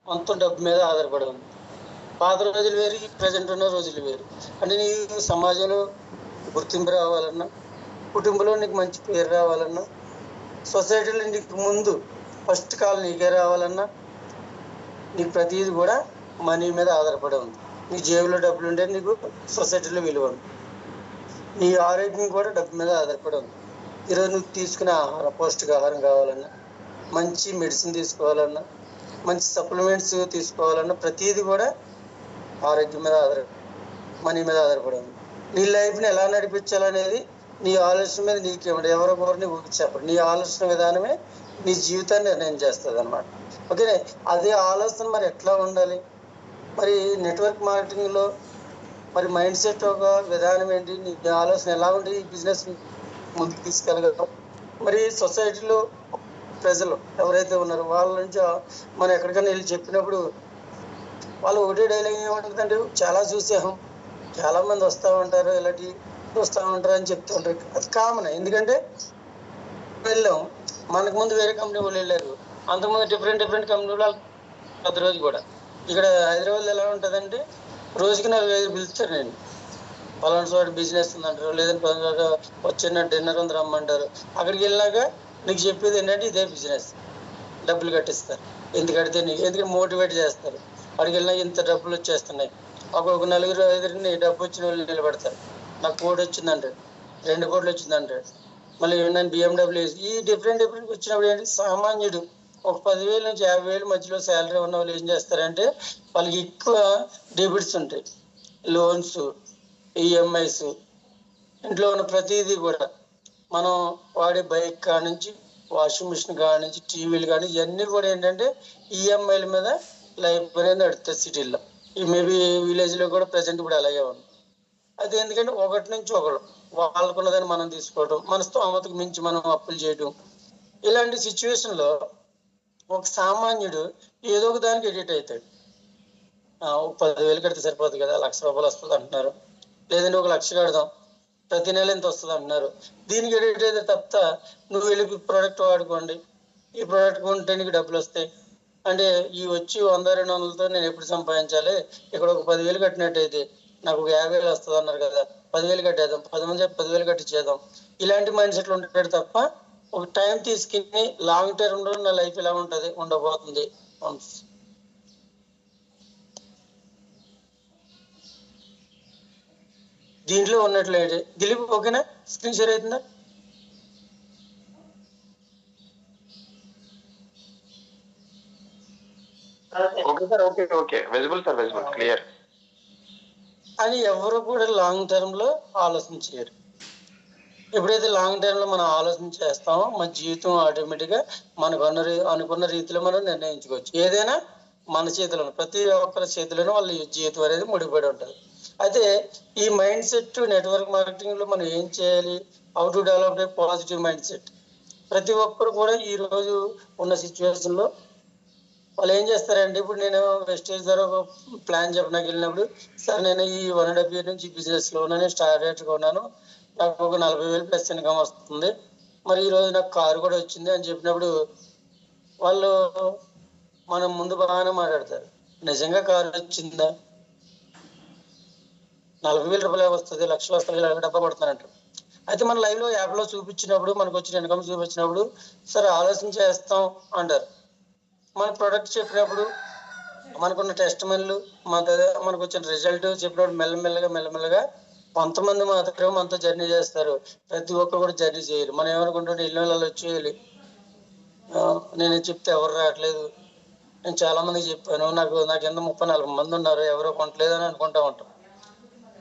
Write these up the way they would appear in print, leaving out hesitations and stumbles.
మొత్తం డబ్బు మీద ఆధారపడి ఉంది. పాత రోజులు వేరు, ప్రజెంట్ ఉన్న రోజులు వేరు. అంటే నీకు సమాజంలో గుర్తింపు రావాలన్నా, కుటుంబంలో నీకు మంచి పేరు రావాలన్నా, సొసైటీలో నీకు ముందు ఫస్ట్ కాల్ నీకే రావాలన్నా, నీకు ప్రతిదీ కూడా మనీ మీద ఆధారపడి ఉంది. నీ జేబులో డబ్బులు ఉంటే నీకు సొసైటీలో విలువ ఉంది. నీ ఆరోగ్యం కూడా డబ్బు మీద ఆధారపడి ఉంది. ఈరోజు నువ్వు తీసుకునే ఆహారం, పౌష్టికాహారం కావాలన్నా, మంచి మెడిసిన్ తీసుకోవాలన్నా, మంచి సప్లిమెంట్స్ తీసుకోవాలన్నా, ప్రతిదీ కూడా ఆరోగ్యం మీద మనీ మీద ఆధారపడి ఉంది. నీ లైఫ్ని ఎలా నడిపించాలనేది నీ ఆలోచన మీద నీకేమంటే ఎవరో ఒకరిని చెప్పరు. నీ ఆలోచన విధానమే నీ జీవితాన్ని నిర్ణయం చేస్తుంది అనమాట. ఓకే, అదే ఆలోచన మరి ఎట్లా ఉండాలి? మరి నెట్వర్క్ మార్కెటింగ్లో మరి మైండ్ సెట్ ఒక విధానం ఏంటి? నీ ఆలోచన ఎలా ఉండి ఈ బిజినెస్ ముందుకు తీసుకెళ్ళగలం? మరి సొసైటీలో ప్రజలు ఎవరైతే ఉన్నారో వాళ్ళ నుంచి మనం ఎక్కడికైనా వెళ్ళి చెప్పినప్పుడు వాళ్ళు ఒకటే డైలాగ్ ఏమంటుందంటే, చాలా చూసాం, చాలా మంది వస్తూ ఉంటారు, ఇలాంటి వస్తూ ఉంటారు అని చెప్తూ ఉంటారు. అది కామన్. ఎందుకంటే వెళ్ళాం, మనకు ముందు వేరే కంపెనీ వాళ్ళు వెళ్ళారు, అంతకుముందు డిఫరెంట్ కంపెనీ వాళ్ళు ప్రతిరోజు కూడా. ఇక్కడ హైదరాబాద్లో ఎలా ఉంటుందంటే రోజుకి 4-5 పిలుస్తారు. నేను పలానా చోట బిజినెస్ ఉందంటారు, లేదంటే పలానా చోట వచ్చిన డిన్నర్ ఉంది రమ్మంటారు. అక్కడికి వెళ్ళినాక నీకు చెప్పేది ఏంటంటే ఇదే బిజినెస్, డబ్బులు కట్టిస్తారు. ఎందుకంటే ఎందుకంటే మోటివేట్ చేస్తారు. అక్కడికి వెళ్ళినా ఇంత డబ్బులు వచ్చేస్తున్నాయి, ఒక్కొక్క 4-5 డబ్బు వచ్చిన వాళ్ళు నిలబెడతారు. నాకు 1 కోటి వచ్చిందంటాడు, 2 కోట్లు వచ్చిందంటాడు. మళ్ళీ ఏమన్నా BMW ఈ డిఫరెంట్ వచ్చినప్పుడు ఏంటి, సామాన్యుడు ఒక 10,000 నుంచి 50,000 మధ్యలో శాలరీ ఉన్న వాళ్ళు ఏం చేస్తారంటే వాళ్ళకి ఎక్కువ డెబిట్స్ ఉంటాయి, లోన్స్, ఈఎంఐస్, ఇంట్లో ఉన్న ప్రతిదీ కూడా. మనం వాడే బైక్ కాడ నుంచి, వాషింగ్ మిషన్ కాడ నుంచి, టీవీలు కానీ ఇవన్నీ కూడా ఏంటంటే ఈఎంఐల మీద లైఫ్ అనేది నడుస్తుంది సిటీల్లో. ఈ మేబీ విలేజ్లో కూడా ప్రజెంట్ కూడా అలాగే ఉంది. అది ఎందుకంటే ఒకటి నుంచి ఒకరు వాళ్ళకున్నదని మనం తీసుకోవడం, మన స్తోమతకు మించి మనం అప్పులు చేయడం, ఇలాంటి సిచ్యువేషన్లో ఒక సామాన్యుడు ఏదో ఒక దానికి ఎడిట్ అవుతాడు. 10,000 కడితే సరిపోతుంది కదా, 1,00,000 రూపాయలు వస్తుంది అంటున్నారు, లేదంటే 1,00,000 కడదాం, ప్రతి నెల ఎంత వస్తుంది అంటున్నారు. దీనికి ఎడిట్ అయితే తప్ప నువ్వు వెళ్ళి ప్రోడక్ట్ వాడుకోండి, ఈ ప్రోడక్ట్ కొంటే నీకు డబ్బులు వస్తాయి అంటే ఈ వచ్చి 100-200తో నేను ఎప్పుడు సంపాదించాలి? ఇక్కడ ఒక 10,000 కట్టినట్టయితే నాకు ఒక 50,000 వస్తుంది అన్నారు కదా, 10,000 కట్టేద్దాం, 10 మంది 10,000 కట్టించేద్దాం, ఇలాంటి మైండ్ సెట్లు ఉంటాడు తప్ప ఒక టైం తీసుకుని లాంగ్ టర్మ్లో నా లైఫ్ ఎలా ఉంటుంది ఉండబోతుంది. దీంట్లో ఉన్నట్లయితే దిలీప్ ఓకేనా? స్క్రీన్ షేర్ అవుతుందా? క్లియర్ అని ఎవరు కూడా లాంగ్ టర్మ్ లో ఆలోచించలేరు. ఎప్పుడైతే లాంగ్ టర్మ్ లో మనం ఆలోచన చేస్తామో మన జీవితం ఆటోమేటిక్ గా మనకు అనుకున్న రీతిలో మనం నిర్ణయించుకోవచ్చు. ఏదైనా మన చేతిలో, ప్రతి ఒక్కరి చేతిలోనూ వాళ్ళ జీవితం అనేది ముడిపడి ఉంటుంది. అయితే ఈ మైండ్ సెట్ నెట్వర్క్ మార్కెటింగ్ లో మనం ఏం చేయాలి? How to develop a positive mind set. ప్రతి ఒక్కరు కూడా ఈ రోజు ఉన్న సిచ్యువేషన్ లో వాళ్ళు ఏం చేస్తారంటే, ఇప్పుడు నేను వెస్టేజ్ ద్వారా ఒక ప్లాన్ చెప్పడానికి వెళ్ళినప్పుడు, సార్ నేను ఈ 1.5 year నుంచి బిజినెస్ లో ఉన్నాను, స్టార్ట్ ఉన్నాను, నాకు ఒక 40,000 ప్లస్ ఇన్కమ్ వస్తుంది, మరి ఈరోజు నాకు కారు కూడా వచ్చింది అని చెప్పినప్పుడు వాళ్ళు మనం ముందు బాగానే మాట్లాడతారు. నిజంగా కారు వచ్చిందా? 40,000 రూపాయలు వస్తుంది, 1,00,000 వస్తుంది, డబ్బా పడుతున్నారంటారు. అయితే మన లైవ్ లో యాప్ లో చూపించినప్పుడు, మనకు వచ్చిన ఇన్కమ్ చూపించినప్పుడు సరే ఆలోచన చేస్తాం అంటారు. మన ప్రొడక్ట్ చెప్పినప్పుడు, మనకున్న టెస్ట్ మెన్లు, మనకు వచ్చిన రిజల్ట్ చెప్పినప్పుడు మెల్లమెల్లగా కొంతమంది మాత్రమే మనతో జర్నీ చేస్తారు. ప్రతి ఒక్కరు కూడా జర్నీ చేయరు. మనం ఏమనుకుంటుంటే ఇళ్ళ వచ్చేయాలి, నేను చెప్తే ఎవరు రావట్లేదు, నేను చాలా మందికి చెప్పాను, నాకు ఎంత 30-40 మంది ఉన్నారు, ఎవరో కొనట్లేదు అని అనుకుంటా ఉంటాం.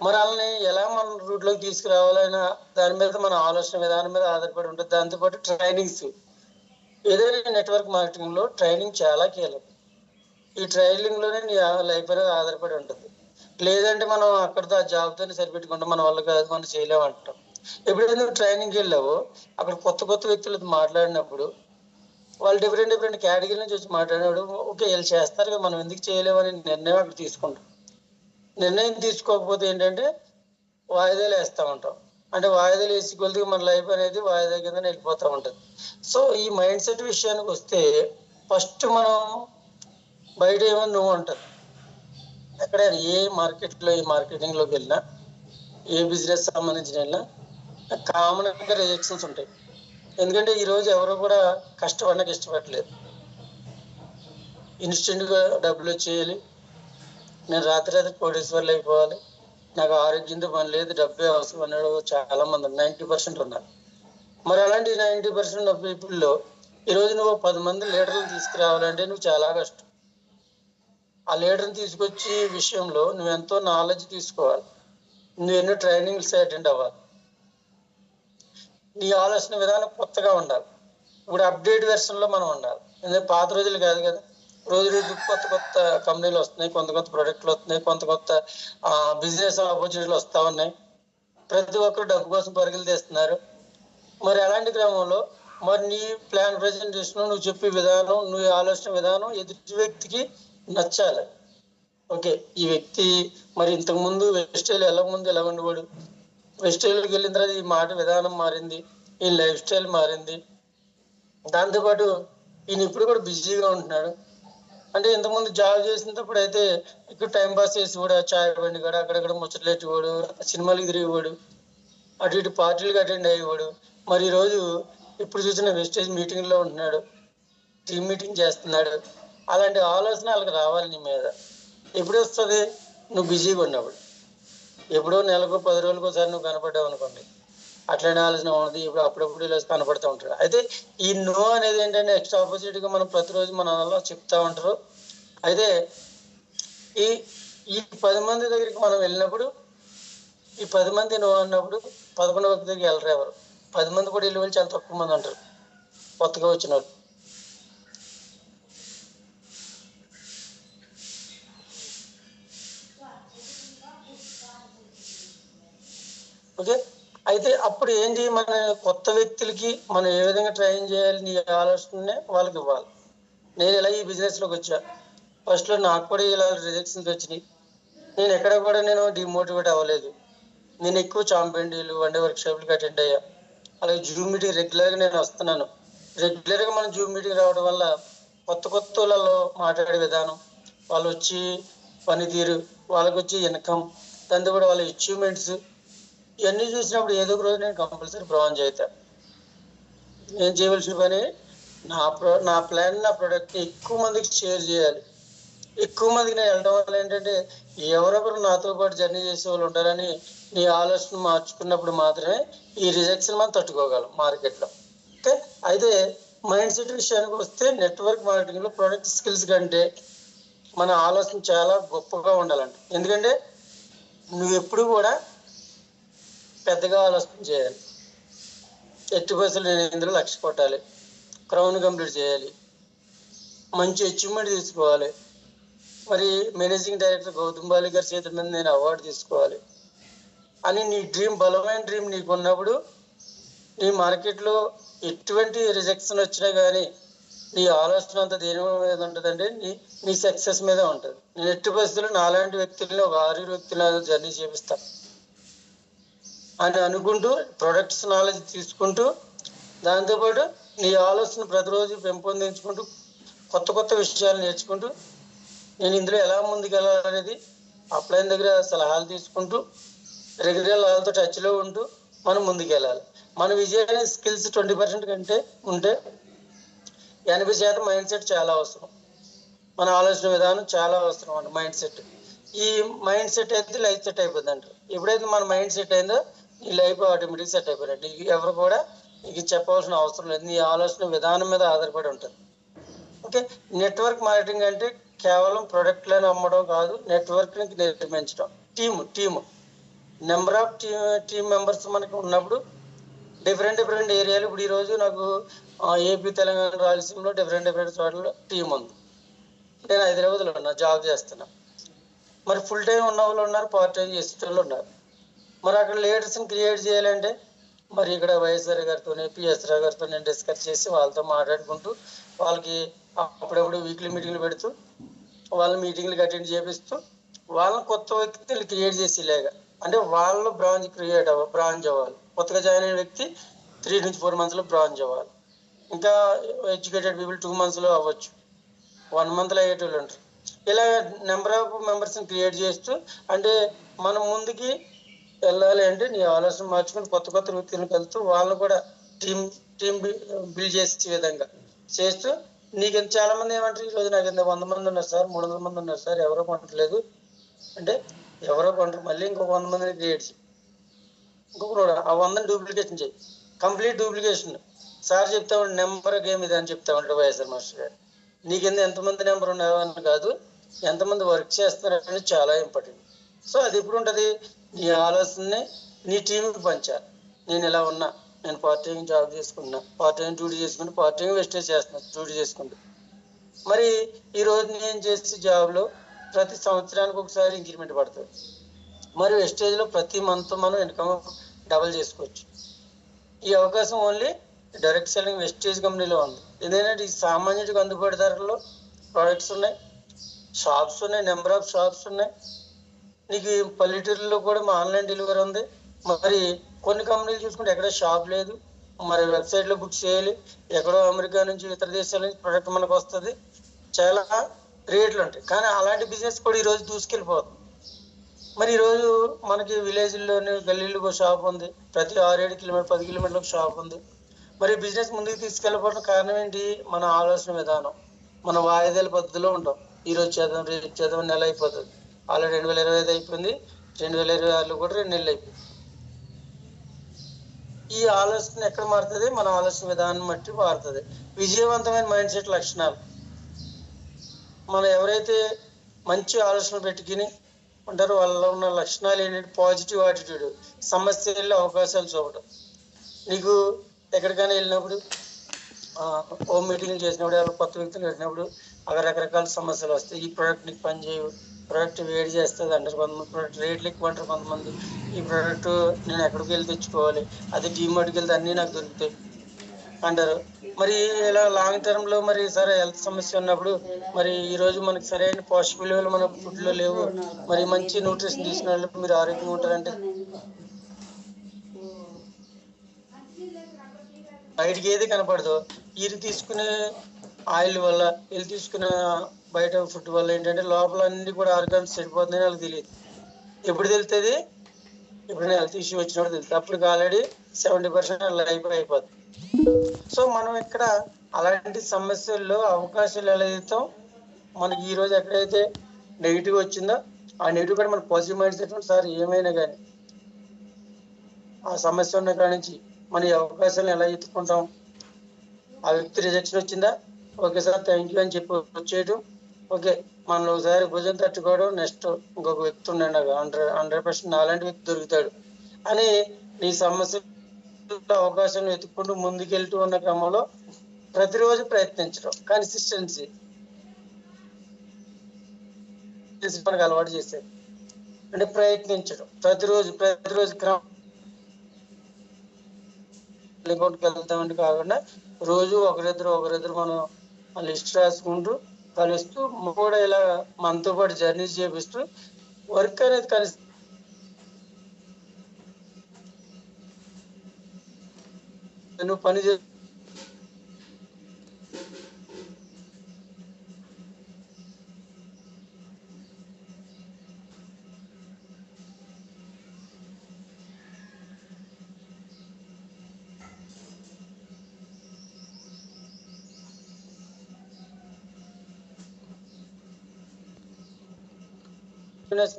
మరి వాళ్ళని ఎలా మన రూట్లోకి తీసుకురావాలన్నా దాని మీద మన ఆలోచన విధానం మీద ఆధారపడి ఉంటుంది. దాంతోపాటు ట్రైనింగ్స్, ఏదైనా నెట్వర్క్ మార్కెటింగ్ లో ట్రైనింగ్ చాలా కీలకం. ఈ ట్రైనింగ్ లోనే నీ లైఫ్ అనేది ఆధారపడి ఉంటుంది. లేదంటే మనం అక్కడితో ఆ జాబ్తో సరిపెట్టుకుంటాం, మన వల్ల కాదు, మనం చేయలేమంటాం. ఎప్పుడైతే నువ్వు ట్రైనింగ్కి వెళ్ళావో అక్కడ కొత్త వ్యక్తులతో మాట్లాడినప్పుడు వాళ్ళు డిఫరెంట్ కేటగిరీ నుంచి వచ్చి మాట్లాడినప్పుడు ఓకే వీళ్ళు చేస్తారు కదా, మనం ఎందుకు చేయలేమని నిర్ణయం అక్కడ తీసుకుంటాం. నిర్ణయం తీసుకోకపోతే ఏంటంటే వాయిదాలు వేస్తూ ఉంటాం. అంటే వాయిదాలు వేసి కొలిది మన లైఫ్ అనేది వాయిదా కింద వెళ్ళిపోతూ ఉంటుంది. సో ఈ మైండ్ సెట్ విషయానికి వస్తే ఫస్ట్ మనం బయట ఏమో నువ్వు అంటారు. ఎక్కడైనా ఏ మార్కెట్లో, ఏ మార్కెటింగ్లోకి వెళ్ళినా, ఏ బిజినెస్ సంబంధించిన వెళ్ళినా కామన్గా రిజెక్షన్స్ ఉంటాయి. ఎందుకంటే ఈరోజు ఎవరు కూడా కష్టపడడానికి ఇష్టపడలేదు. ఇన్స్టెంట్గా డబ్బులు వచ్చేయాలి, నేను రాత్రి కోటేశ్వర్లు అయిపోవాలి, నాకు ఆరోగ్యంతో పని లేదు, డబ్బే అవసరం అన్నాడు చాలా మంది 90% ఉన్నారు. మరి అలాంటి 90% ఆఫ్ పీపుల్లో ఈరోజు నువ్వు 10 మంది లీడర్లు తీసుకురావాలంటే నువ్వు చాలా కష్టం. ఆ లీడర్ని తీసుకొచ్చి విషయంలో నువ్వు ఎంతో నాలెడ్జ్ తీసుకోవాలి, నువ్వు ఎన్నో ట్రైనింగ్స్ అటెండ్ అవ్వాలి, నీ ఆలోచన విధానం కొత్తగా ఉండాలి. ఇప్పుడు అప్డేట్ వెర్షన్లో మనం ఉండాలి. ఎందుకంటే పాత రోజులు కాదు కదా, రోజు రోజు కొత్త కొత్త కంపెనీలు వస్తున్నాయి, కొత్త కొత్త ప్రొడక్ట్లు వస్తున్నాయి, కొత్త కొత్త బిజినెస్ ఆపర్చునిటీలు వస్తూ ఉన్నాయి. ప్రతి ఒక్కరు డబ్బు కోసం పరుగులు తీస్తున్నారు. మరి అలాంటి క్రమంలో మరి నీ ప్లాన్ ప్రజెంటేషన్, నువ్వు చెప్పే విధానం, నువ్వు ఆలోచన విధానం ఎదుటి వ్యక్తికి నచ్చాలి. ఓకే, ఈ వ్యక్తి మరి ఇంతకుముందు వెస్టైల్ ఎలా ముందు ఎలా ఉండేవాడు, వెస్టైల్కి వెళ్ళిన తర్వాత ఈ మాట విధానం మారింది, ఈ లైఫ్ స్టైల్ మారింది. దాంతోపాటు ఈయన ఇప్పుడు కూడా బిజీగా ఉంటున్నాడు. అంటే ఇంతకుముందు జాబ్ చేసినప్పుడు అయితే ఇక్కడ టైం పాస్ చేసి కూడా చాయ్ బండి కూడా అక్కడక్కడ ముచ్చట్లెట్టేవాడు, సినిమాలకు తిరిగేవాడు, అటు ఇటు పార్టీలకు అటెండ్ అయ్యేవాడు. మరి ఈరోజు ఇప్పుడు చూసిన వెస్టేజ్ మీటింగ్లో ఉంటున్నాడు, టీమ్ మీటింగ్ చేస్తున్నాడు. అలాంటి ఆలోచన వాళ్ళకి రావాలి నీ మీద. ఎప్పుడు వస్తుంది? నువ్వు బిజీగా ఉన్నప్పుడు. ఎప్పుడో నెలకు 10 రోజులకు ఒకసారి నువ్వు కనపడ్డావు అనుకోండి, అట్లనే ఆలోచన ఉన్నది. ఇప్పుడు అప్పుడప్పుడు ఇలా కనపడుతూ ఉంటాడు. అయితే ఈ నో అనేది ఏంటంటే ఎక్స్ట్రా ఆపోజిట్గా మనం ప్రతిరోజు మన అలా చెప్తా ఉంటారు. అయితే ఈ ఈ 10 మంది దగ్గరికి మనం వెళ్ళినప్పుడు, ఈ 10 మంది నో అన్నప్పుడు 11వ వ్యక్తి దగ్గరికి వెళ్ళరు ఎవరు. 10 మంది కూడా వెళ్ళి చాలా తక్కువ మంది అంటారు కొత్తగా వచ్చిన వాళ్ళు. ఓకే, అయితే అప్పుడు ఏంటి, మన కొత్త వ్యక్తులకి మనం ఏ విధంగా ట్రైన్ చేయాలి, నీ ఆలోచననే వాళ్ళకి ఇవ్వాలి. నేను ఇలా ఈ బిజినెస్లోకి వచ్చా, ఫస్ట్లో నాకు కూడా ఇలా రిజెక్షన్స్ వచ్చినాయి. నేను ఎక్కడ కూడా నేను డిమోటివేట్ అవ్వలేదు. నేను ఎక్కువ చాంపియన్లు, వన్ డే వర్క్షాప్లకి అటెండ్ అయ్యా. అలాగే జూమ్ మీటింగ్ రెగ్యులర్గా నేను వస్తున్నాను. రెగ్యులర్గా మనం జూమ్ మీటింగ్ రావడం వల్ల కొత్త కొత్త వాళ్ళలో మాట్లాడే విధానం, వాళ్ళు వచ్చి పనితీరు, వాళ్ళకి వచ్చి ఇన్కమ్, దాంతో కూడా వాళ్ళ అచీవ్మెంట్స్ ఇవన్నీ చూసినప్పుడు ఏదో ఒక రోజు నేను కంపల్సరీ బ్రాంజ్ అవుతా. నేను చేయవలసిన పని నా ప్లాన్, నా ప్రోడక్ట్ని ఎక్కువ మందికి షేర్ చేయాలి. ఎక్కువ మందికి నేను వెళ్ళడం వల్ల ఏంటంటే ఎవరొకరు నాతో పాటు జర్నీ చేసే వాళ్ళు ఉంటారని నీ ఆలోచన మార్చుకున్నప్పుడు మాత్రమే ఈ రిజెక్షన్ మనం తట్టుకోగలం మార్కెట్లో. ఓకే, అయితే మైండ్ సెట్ విషయానికి వస్తే నెట్వర్క్ మార్కెటింగ్లో ప్రొడక్ట్ స్కిల్స్ కంటే మన ఆలోచన చాలా గొప్పగా ఉండాలంట. ఎందుకంటే నువ్వు ఎప్పుడు కూడా పెద్దగా ఆలోచన చేయాలి. ఎట్టి పైసలు నేను ఇందులో లక్ష్య కొట్టాలి, క్రౌన్ కంప్లీట్ చేయాలి, మంచి అచీవ్మెంట్ తీసుకోవాలి, మరి మేనేజింగ్ డైరెక్టర్ గౌతమ్ బాలి గారి చేతుల మీద నేను అవార్డు తీసుకోవాలి అని నీ డ్రీమ్, బలమైన డ్రీమ్ నీకు ఉన్నప్పుడు నీ మార్కెట్లో ఎటువంటి రిజెక్షన్ వచ్చినా కానీ నీ ఆలోచన అంతా దేని మీద ఉంటుందంటే నీ సక్సెస్ మీదే ఉంటుంది. నేను ఎట్టి పరిస్థితుల్లో నాలాంటి వ్యక్తులని ఒక 6 వ్యక్తుల జర్నీ చేపిస్తాను అని అనుకుంటూ ప్రొడక్ట్స్ నాలెడ్జ్ తీసుకుంటూ, దాంతోపాటు నీ ఆలోచన ప్రతిరోజు పెంపొందించుకుంటూ, కొత్త కొత్త విషయాలు నేర్చుకుంటూ, నేను ఇందులో ఎలా ముందుకెళ్ళాలనేది అప్లైన్ దగ్గర సలహాలు తీసుకుంటూ, రెగ్యులర్ వాళ్ళతో టచ్లో ఉంటూ మనం ముందుకెళ్ళాలి. మన విజయానికి స్కిల్స్ 20% కంటే ఉంటే 80% మైండ్ సెట్ చాలా అవసరం. మన ఆలోచన విధానం చాలా అవసరం అండి. మైండ్ సెట్, ఈ మైండ్ సెట్ అయితే లైఫ్ సెట్ అయిపోద్ది అంటారు. ఎప్పుడైతే మన మైండ్ సెట్ అయిందో నీ లైఫ్ ఆటోమేటిక్ సెట్ అయిపోయినట్టు. ఎవరు కూడా నీకు చెప్పవలసిన అవసరం లేదు, నీ ఆలోచన విధానం మీద ఆధారపడి ఉంటుంది. ఓకే, నెట్వర్క్ మార్కెటింగ్ అంటే కేవలం ప్రొడక్ట్లను అమ్మడం కాదు, నెట్వర్క్ని నిర్మించడం. Team number of team members మనకు ఉన్నప్పుడు డిఫరెంట్ ఏరియాలు. ఇప్పుడు ఈరోజు నాకు ఏపీ, తెలంగాణ, రాయలసీమలో డిఫరెంట్ చోట్ల టీం ఉంది. నేను హైదరాబాద్లో ఉన్నా, జాబ్ చేస్తున్నా. మరి ఫుల్ టైం ఉన్న వాళ్ళు ఉన్నారు, పార్ట్ టైం చేసే వాళ్ళు ఉన్నారు. మరి అక్కడ లీడర్స్ని క్రియేట్ చేయాలంటే మరి ఇక్కడ వైఎస్ఆర్ గారితో, పిఎస్ రావు గారితో నేను డిస్కస్ చేసి వాళ్ళతో మాట్లాడుకుంటూ, వాళ్ళకి అప్పుడప్పుడు వీక్లీ మీటింగ్లు పెడుతూ, వాళ్ళ మీటింగ్లకు అటెండ్ చేపిస్తూ, వాళ్ళని కొత్త వ్యక్తులు క్రియేట్ చేసేలాగా, అంటే వాళ్ళు బ్రాంచ్ అవ్వాలి. కొత్తగా జాయిన్ అయిన వ్యక్తి 3 నుంచి 4 monthsలో బ్రాంచ్ అవ్వాలి. ఇంకా ఎడ్యుకేటెడ్ పీపుల్ 2 monthsలో అవ్వచ్చు, 1 monthలో అయ్యేటోళ్ళు ఉంటారు. ఇలా నెంబర్ ఆఫ్ మెంబర్స్ని క్రియేట్ చేస్తూ, అంటే మనం ముందుకి వెళ్ళాలి అంటే నీ ఆలోచన మార్చుకుని కొత్త కొత్త వృత్తిని వెళ్తూ వాళ్ళని కూడా టీం బిల్డ్ చేసే విధంగా చేస్తూ, నీకు చాలా మంది ఏమంటారు, ఈరోజు నాకు 100 మంది ఉన్నారు సార్, 300 మంది ఉన్నారు సార్, ఎవరో కొనట్లేదు అంటే ఎవరో కొంటారు, మళ్ళీ ఇంకొక 100 మందిని క్రియేట్ చేయి, ఇంకొక ఆ 100ని డూప్లికేషన్ చేయి, కంప్లీట్ డూప్లికేషన్. సార్ చెప్తా ఉండే నెంబర్ గేమ్ ఇది అని చెప్తా ఉంటాడు వైఎస్ఆర్ మాస్టర్ గారు. నీకెందుకు ఎంతమంది నెంబర్ ఉన్నావని కాదు, ఎంతమంది వర్క్ చేస్తున్నారని చాలా ఇంపార్టెంట్. సో అది ఎప్పుడు ఉంటుంది, నీ ఆలోచనని నీ టీంకి పంచాలి. నేను ఇలా ఉన్నా, నేను పార్ట్ టైం జాబ్ చేసుకున్నా, పార్ట్ టైం డ్యూటీ చేసుకుంటూ పార్ట్ టైం వెస్టేజ్ చేస్తున్నాను డ్యూటీ చేసుకుంటూ. మరి ఈరోజు నేను చేసే జాబ్లో ప్రతి సంవత్సరానికి ఒకసారి ఇంక్రిమెంట్ పడుతుంది. మరి వెస్టేజ్లో ప్రతి మంత్ మనం ఇన్కమ్ డబల్ చేసుకోవచ్చు. ఈ అవకాశం ఓన్లీ డైరెక్ట్ సెల్లింగ్ వెస్టేజ్ కంపెనీలో ఉంది. ఎందుకంటే ఈ సామాన్యుడికి అందుబాటు ధరల్లో ప్రోడక్ట్స్ ఉన్నాయి, షాప్స్ ఉన్నాయి, నెంబర్ ఆఫ్ షాప్స్ ఉన్నాయి. నీకు పల్లెటూరులో కూడా మా ఆన్లైన్ డెలివరీ ఉంది. మరి కొన్ని కంపెనీలు చూసుకుంటే ఎక్కడ షాప్ లేదు, మరి వెబ్సైట్లో బుక్ చేయాలి, ఎక్కడో అమెరికా నుంచి ఇతర దేశాల నుంచి ప్రోడక్ట్ మనకు వస్తుంది, చాలా రేట్లు ఉంటాయి. కానీ అలాంటి బిజినెస్ కూడా ఈరోజు దూసుకెళ్ళిపోతుంది. మరి ఈరోజు మనకి విలేజ్లోని గల్లీలో షాప్ ఉంది, ప్రతి 6-7 కిలోమీటర్ 10 కిలోమీటర్లకు షాప్ ఉంది. మరి బిజినెస్ ముందుకు తీసుకెళ్ళిపోవడం కారణం ఏంటి, మన ఆలోచన విధానం. మన వాయిదాల పద్ధతిలో ఉంటాం. ఈరోజు చేద్దాం, రేపు చేద్దాం, నెల అయిపోతుంది. ఆల్రెడీ 2025 అయిపోయింది, 2026లో కూడా 2 నెలలు అయిపోయింది. ఈ ఆలోచన ఎక్కడ మారుతుంది, మన ఆలోచన విధానం బట్టి మారుతుంది. విజయవంతమైన మైండ్ సెట్ లక్షణాలు, మనం ఎవరైతే మంచి ఆలోచన పెట్టుకుని ఉంటారో వాళ్ళలో ఉన్న లక్షణాలు ఏంటంటే పాజిటివ్ యాటిట్యూడ్, సమస్యల్లో అవకాశాలు చూపడం. నీకు ఎక్కడికైనా వెళ్ళినప్పుడు, హోమ్ మీటింగ్ చేసినప్పుడు, ఎవరు కొత్త వ్యక్తులు పెట్టినప్పుడు అక్కడ రకరకాల సమస్యలు వస్తాయి. ఈ ప్రోడక్ట్ నీకు పని చేయవు, ప్రోడక్ట్ వేడి చేస్తుంది అంటారు కొంతమంది, ప్రోడక్ట్ రేట్లు ఎక్కువ అంటారు కొంతమంది, ఈ ప్రోడక్ట్ నేను ఎక్కడికి వెళ్ళి తెచ్చుకోవాలి, అదే డీమార్ట్కి వెళ్తే అన్నీ నాకు దొరుకుతాయి అంటారు. మరి ఇలా లాంగ్ టర్మ్లో మరి సరే హెల్త్ సమస్య ఉన్నప్పుడు, మరి ఈరోజు మనకి సరైన పోషక విలువలు మన ఫుడ్లో లేవు, మరి మంచి న్యూట్రిషన్ తీసుకునే వాళ్ళు మీరు ఆరోగ్యంగా ఉంటారంటే బయటికి ఏది కనపడదు. వీళ్ళు తీసుకునే ఆయిల్ వల్ల, వీళ్ళు తీసుకునే బయట ఫుడ్ వల్ల ఏంటంటే లోపల అన్ని కూడా ఆర్గాన్స్ చెడిపోతుందని వాళ్ళకి తెలియదు. ఎప్పుడు తెలుస్తుంది, ఎప్పుడైనా హెల్త్ ఇష్యూ వచ్చినప్పుడు తెలుస్తుంది. అప్పటికి ఆల్రెడీ 70% లైఫ్ అయిపోతుంది. సో మనం ఇక్కడ అలాంటి సమస్యల్లో అవకాశాలు ఎలా ఇస్తాం, మనకి ఈరోజు ఎక్కడైతే నెగిటివ్ వచ్చిందో ఆ నెగిటివ్ కూడా మన పాజిటివ్ మైండ్ సెట్ సార్ ఏమైనా కానీ ఆ సమస్య ఉన్న కాడి నుంచి మన ఈ అవకాశాలను ఎలా ఎత్తుకుంటాం. ఆ వ్యక్తి రిజెక్షన్ వచ్చిందా, ఓకే సార్ థ్యాంక్ యూ అని చెప్పి వచ్చేయటం, ఓకే మనలో ఒకసారి భుజం తట్టుకోవడం, నెక్స్ట్ ఇంకొక వ్యక్తి ఉండండి 100% నాలాంటి వ్యక్తి దొరుకుతాడు అని నీ సమస్య అవకాశం వెతుక్కుంటూ ముందుకెళ్తూ ఉన్న క్రమంలో ప్రతిరోజు ప్రయత్నించడం, కన్సిస్టెన్సీ మనకు అలవాటు చేసేది. అంటే ప్రయత్నించడం ప్రతిరోజు క్రమం ఇంకోటికి వెళ్తామంటే కాకుండా రోజు ఒకరిద్దరు మనం లిస్ట్ రాసుకుంటూ కలుస్తూ కూడా ఇలా మనతో పాటు జర్నీ చేపిస్తూ వర్క్ అనేది కలిసి నువ్వు పని చే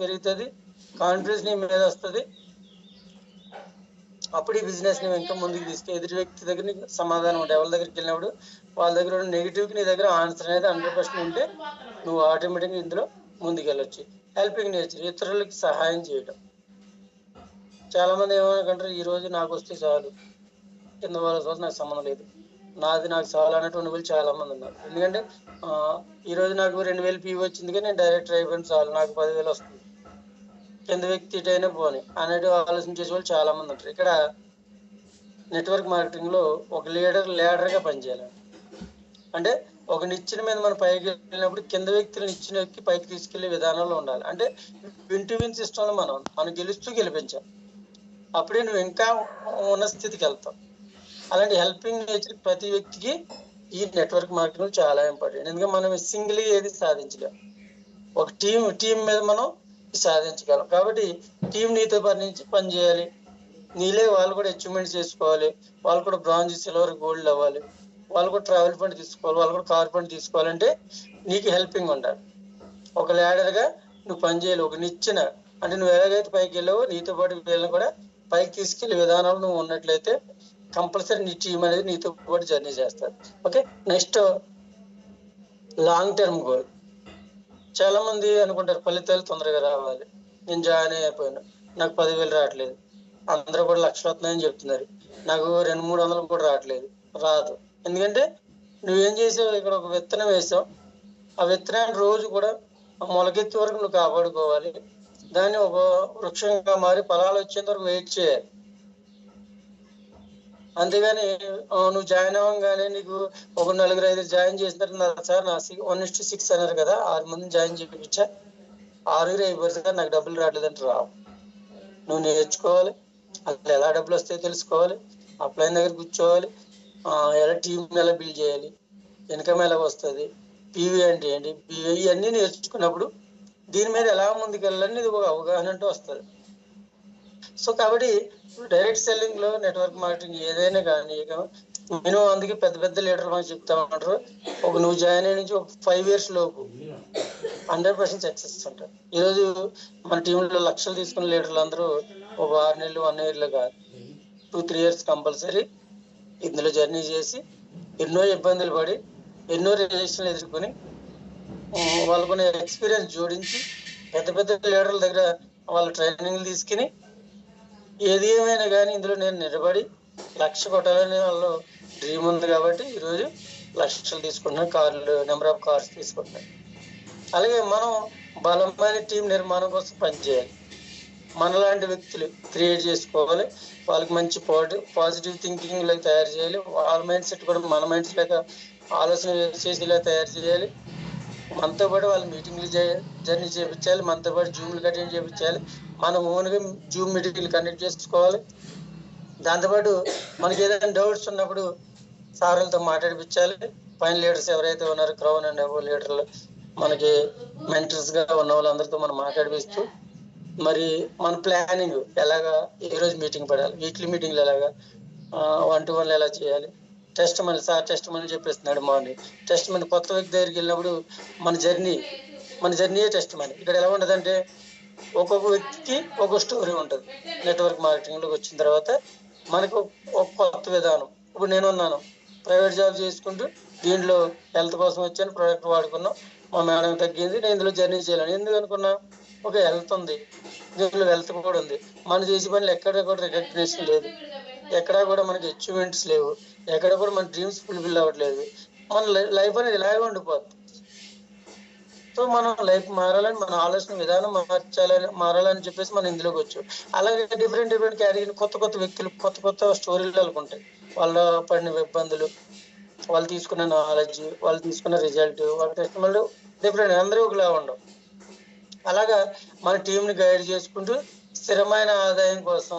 పెరుగుతుంది, కాన్ఫిడెన్స్ నీ మీద వస్తుంది. అప్పుడు ఈ బిజినెస్ ని ఇంకా ముందుకు తీసుకు ఎదుటి వ్యక్తి దగ్గర నీకు సమాధానం ఉంటుంది. ఎవరి దగ్గరికి వెళ్ళినప్పుడు వాళ్ళ దగ్గర నెగిటివ్కి నీ దగ్గర ఆన్సర్ అనేది 100% ఉంటే నువ్వు ఆటోమేటిక్గా ఇందులో ముందుకు వెళ్ళొచ్చు. హెల్పింగ్ నేచర్, ఇతరులకి సహాయం చేయడం. చాలా మంది ఏమనుకుంటారు, ఈ రోజు నాకు వస్తే చాలు, కింద వాళ్ళ కోసం నాకు సంబంధం లేదు, నాకు చాలు అన్నటువంటి వాళ్ళు చాలా మంది ఉన్నారు. ఎందుకంటే ఈరోజు నాకు 2000 పీవీ వచ్చింది కానీ నేను డైరెక్టర్ అయిపోయింది చాలు, నాకు 10,000 వస్తుంది, కింద వ్యక్తి అయినా పోనీ అనేది ఆలోచించే వాళ్ళు చాలా మంది ఉంటారు. ఇక్కడ నెట్వర్క్ మార్కెటింగ్ లో ఒక లీడర్గా పనిచేయాలి. అంటే ఒక నిచ్చెన మీద మనం పైకి వెళ్ళినప్పుడు కింద వ్యక్తులు నిచ్చెన ఎక్కి పైకి తీసుకెళ్లే విధానంలో ఉండాలి. అంటే విన్ టు విన్ సిస్టంలో మనం గెలుస్తూ గెలిపించాలి, అప్పుడే నువ్వు ఇంకా ఉన్న స్థితికి వెళ్తావు. అలాంటి హెల్పింగ్ నేచర్ ప్రతి వ్యక్తికి ఈ నెట్వర్క్ మార్కెటింగ్ చాలా ఇంపార్టెంట్. ఎందుకంటే మనం సింగిల్ ఏది సాధించలేం. ఒక టీం మీద మనం సాధించగలం. కాబట్టి టీం నీతో పని చేయాలి. నీలే వాళ్ళు కూడా అచీవ్మెంట్ చేసుకోవాలి. వాళ్ళు కూడా బ్రాంజ్, సిల్వర్, గోల్డ్ అవ్వాలి. వాళ్ళు కూడా ట్రావెల్ ఫండ్ తీసుకోవాలి. వాళ్ళు కూడా కార్ ఫండ్ తీసుకోవాలంటే నీకు హెల్పింగ్ ఉండాలి. ఒక లీడర్ గా నువ్వు పని చేయాలి. ఒక నిచ్చెన అంటే నువ్వు ఎలాగైతే పైకి వెళ్ళావో నీతో పాటు వీళ్ళని కూడా పైకి తీసుకెళ్లే విధానంలో నువ్వు ఉన్నట్లయితే కంపల్సరీ నీ టీం అనేది నీతో పాటు జర్నీ చేస్తారు. Okay, next long term goal. చాలా మంది అనుకుంటారు ఫలితాలు తొందరగా రావాలి. నేను జాయిన్ అయిపోయాను, నాకు 10,000 రావట్లేదు. అందరూ కూడా లక్షలు వస్తున్నాయని చెప్తున్నారు. నాకు 200-300 కూడా రాదు. ఎందుకంటే నువ్వేం చేసావు, ఇక్కడ ఒక విత్తనం వేసావు. ఆ విత్తనాన్ని రోజు కూడా మొలకెత్తి వరకు నువ్వు కాపాడుకోవాలి. దాన్ని ఒక వృక్షంగా మారి ఫలాలు వచ్చేంత వరకు వెయిట్ చేయాలి. అంతేగాని నువ్వు జాయిన్ అవ్వగానే నీకు ఒక 4-5 జాయిన్ చేసిన తర్వాత సార్ నా 1:6 అన్నారు కదా, 6 మందిని జాయిన్ చేయించా, 6 అయిపోయారు సార్ నాకు డబ్బులు రావట్లేదంటే రావు. నువ్వు నేర్చుకోవాలి, అసలు ఎలా డబ్బులు వస్తాయో తెలుసుకోవాలి, అప్లైన్ దగ్గర కూర్చోవాలి, ఎలా టీం ఎలా బిల్డ్ చేయాలి, ఇన్కమ్ ఎలా వస్తుంది, పీవీ అంటే ఏంటి, పీవీ ఇవన్నీ నేర్చుకున్నప్పుడు దీని మీద ఎలా ముందుకు వెళ్ళాలని ఇది ఒక అవగాహన అంటూ వస్తుంది. సో కాబట్టి డైరెక్ట్ సెల్లింగ్ లో నెట్వర్క్ మార్కెటింగ్ ఏదైనా కానీ మినిమం అందుకే పెద్ద లీడర్ మనకు చెప్తా ఉంటారు, ఒక నువ్వు జాయిన్ అయ్యే నుంచి ఒక 5 years లోపు 100% సక్సెస్ ఉంటారు. ఈరోజు మన టీంలో లక్షలు తీసుకున్న లీడర్లు అందరూ ఒక 6 నెలలు 1 year లో కాదు, 2-3 years కంపల్సరీ ఇందులో జర్నీ చేసి ఎన్నో ఇబ్బందులు పడి ఎన్నో రిలేషన్లు ఎదుర్కొని వాళ్ళకున్న ఎక్స్పీరియన్స్ జోడించి పెద్ద లీడర్ల దగ్గర వాళ్ళ ట్రైనింగ్లు తీసుకుని ఏది ఏమైనా కానీ ఇందులో నేను నిలబడి 1,00,000 కొట్టాలని వాళ్ళు డ్రీమ్ ఉంది. కాబట్టి ఈరోజు లక్షలు తీసుకుంటున్నాను, కార్లు, నెంబర్ ఆఫ్ కార్స్ తీసుకుంటున్నాను. అలాగే మనం బలమైన టీం నిర్మాణం కోసం పనిచేయాలి. మనలాంటి వ్యక్తులు క్రియేట్ చేసుకోవాలి, వాళ్ళకి మంచి పాజిటివ్ థింకింగ్ లాగా తయారు చేయాలి. వాళ్ళ మైండ్ సెట్ కూడా మన మైండ్ సెట్ లాగా ఆలోచన చేసేలా తయారు చేయాలి. మనతో పాటు వాళ్ళు మీటింగ్లు జర్నీ చేయించాలి, మనతో పాటు జూమ్లు కండక్ట్ చేయించాలి, మనం ఓన్గా జూమ్ మీటింగ్లు కండక్ట్ చేసుకోవాలి. దాంతోపాటు మనకి ఏదైనా డౌట్స్ ఉన్నప్పుడు సార్లతో మాట్లాడిపించాలి. పైన లీడర్స్ ఎవరైతే ఉన్నారో క్రౌన్ అండ్ ఎవో లీడర్లు మనకి మెంటర్స్ గా ఉన్న వాళ్ళందరితో మనం మాట్లాడిపిస్తూ మరి మన ప్లానింగ్ ఎలాగా, ఏ రోజు మీటింగ్ పడాలి, వీక్లీ మీటింగ్లు ఎలాగా, 1-to-1 ఎలా చేయాలి, టెస్ట్ మనీ చెప్పేస్తున్నాడు మార్నింగ్. టెస్ట్ మనీ కొత్త వ్యక్తి దగ్గరికి వెళ్ళినప్పుడు మన జర్నీయే టెస్ట్ మనీ. ఇక్కడ ఎలా ఉంటదంటే ఒక్కొక్క వ్యక్తికి ఒక స్టోరీ ఉంటుంది. నెట్వర్క్ మార్కెటింగ్ లోకి వచ్చిన తర్వాత మనకు ఒక కొత్త విధానం. ఇప్పుడు నేను ఉన్నాను, ప్రైవేట్ జాబ్ చేసుకుంటూ దీంట్లో హెల్త్ కోసం వచ్చాను, ప్రోడక్ట్ వాడుకున్నాం, మా మేడం తగ్గింది, నేను ఇందులో జర్నీ చేయాలని ఎందుకు అనుకున్నా, ఒక హెల్త్ ఉంది, దీంట్లో వెల్త్ కూడా ఉంది. మనం చేసే పనులు ఎక్కడ కూడా రికగ్నిషన్ లేదు, ఎక్కడా కూడా మనకి అచీవ్మెంట్స్ లేవు, ఎక్కడ కూడా మన డ్రీమ్స్ ఫుల్ఫిల్ అవ్వట్లేదు. మన లైఫ్ అనేది ఇలాగే ఉండిపోతుంది. సో మనం లైఫ్ మారాలని, మన ఆలోచన విధానం మారాలని చెప్పేసి మనం ఇందులోకి వచ్చాం. అలాగే డిఫరెంట్ కేటగిరీ కొత్త వ్యక్తులు కొత్త స్టోరీలు అనుకుంటాయి. వాళ్ళ పడిన ఇబ్బందులు, వాళ్ళు తీసుకున్న నాలెడ్జ్, వాళ్ళు తీసుకున్న రిజల్ట్, వాళ్ళ టెస్టిమోనియల్ డిఫరెంట్, అందరూ ఒకలా ఉండవు. అలాగా మన టీంని గైడ్ చేసుకుంటూ స్థిరమైన ఆదాయం కోసం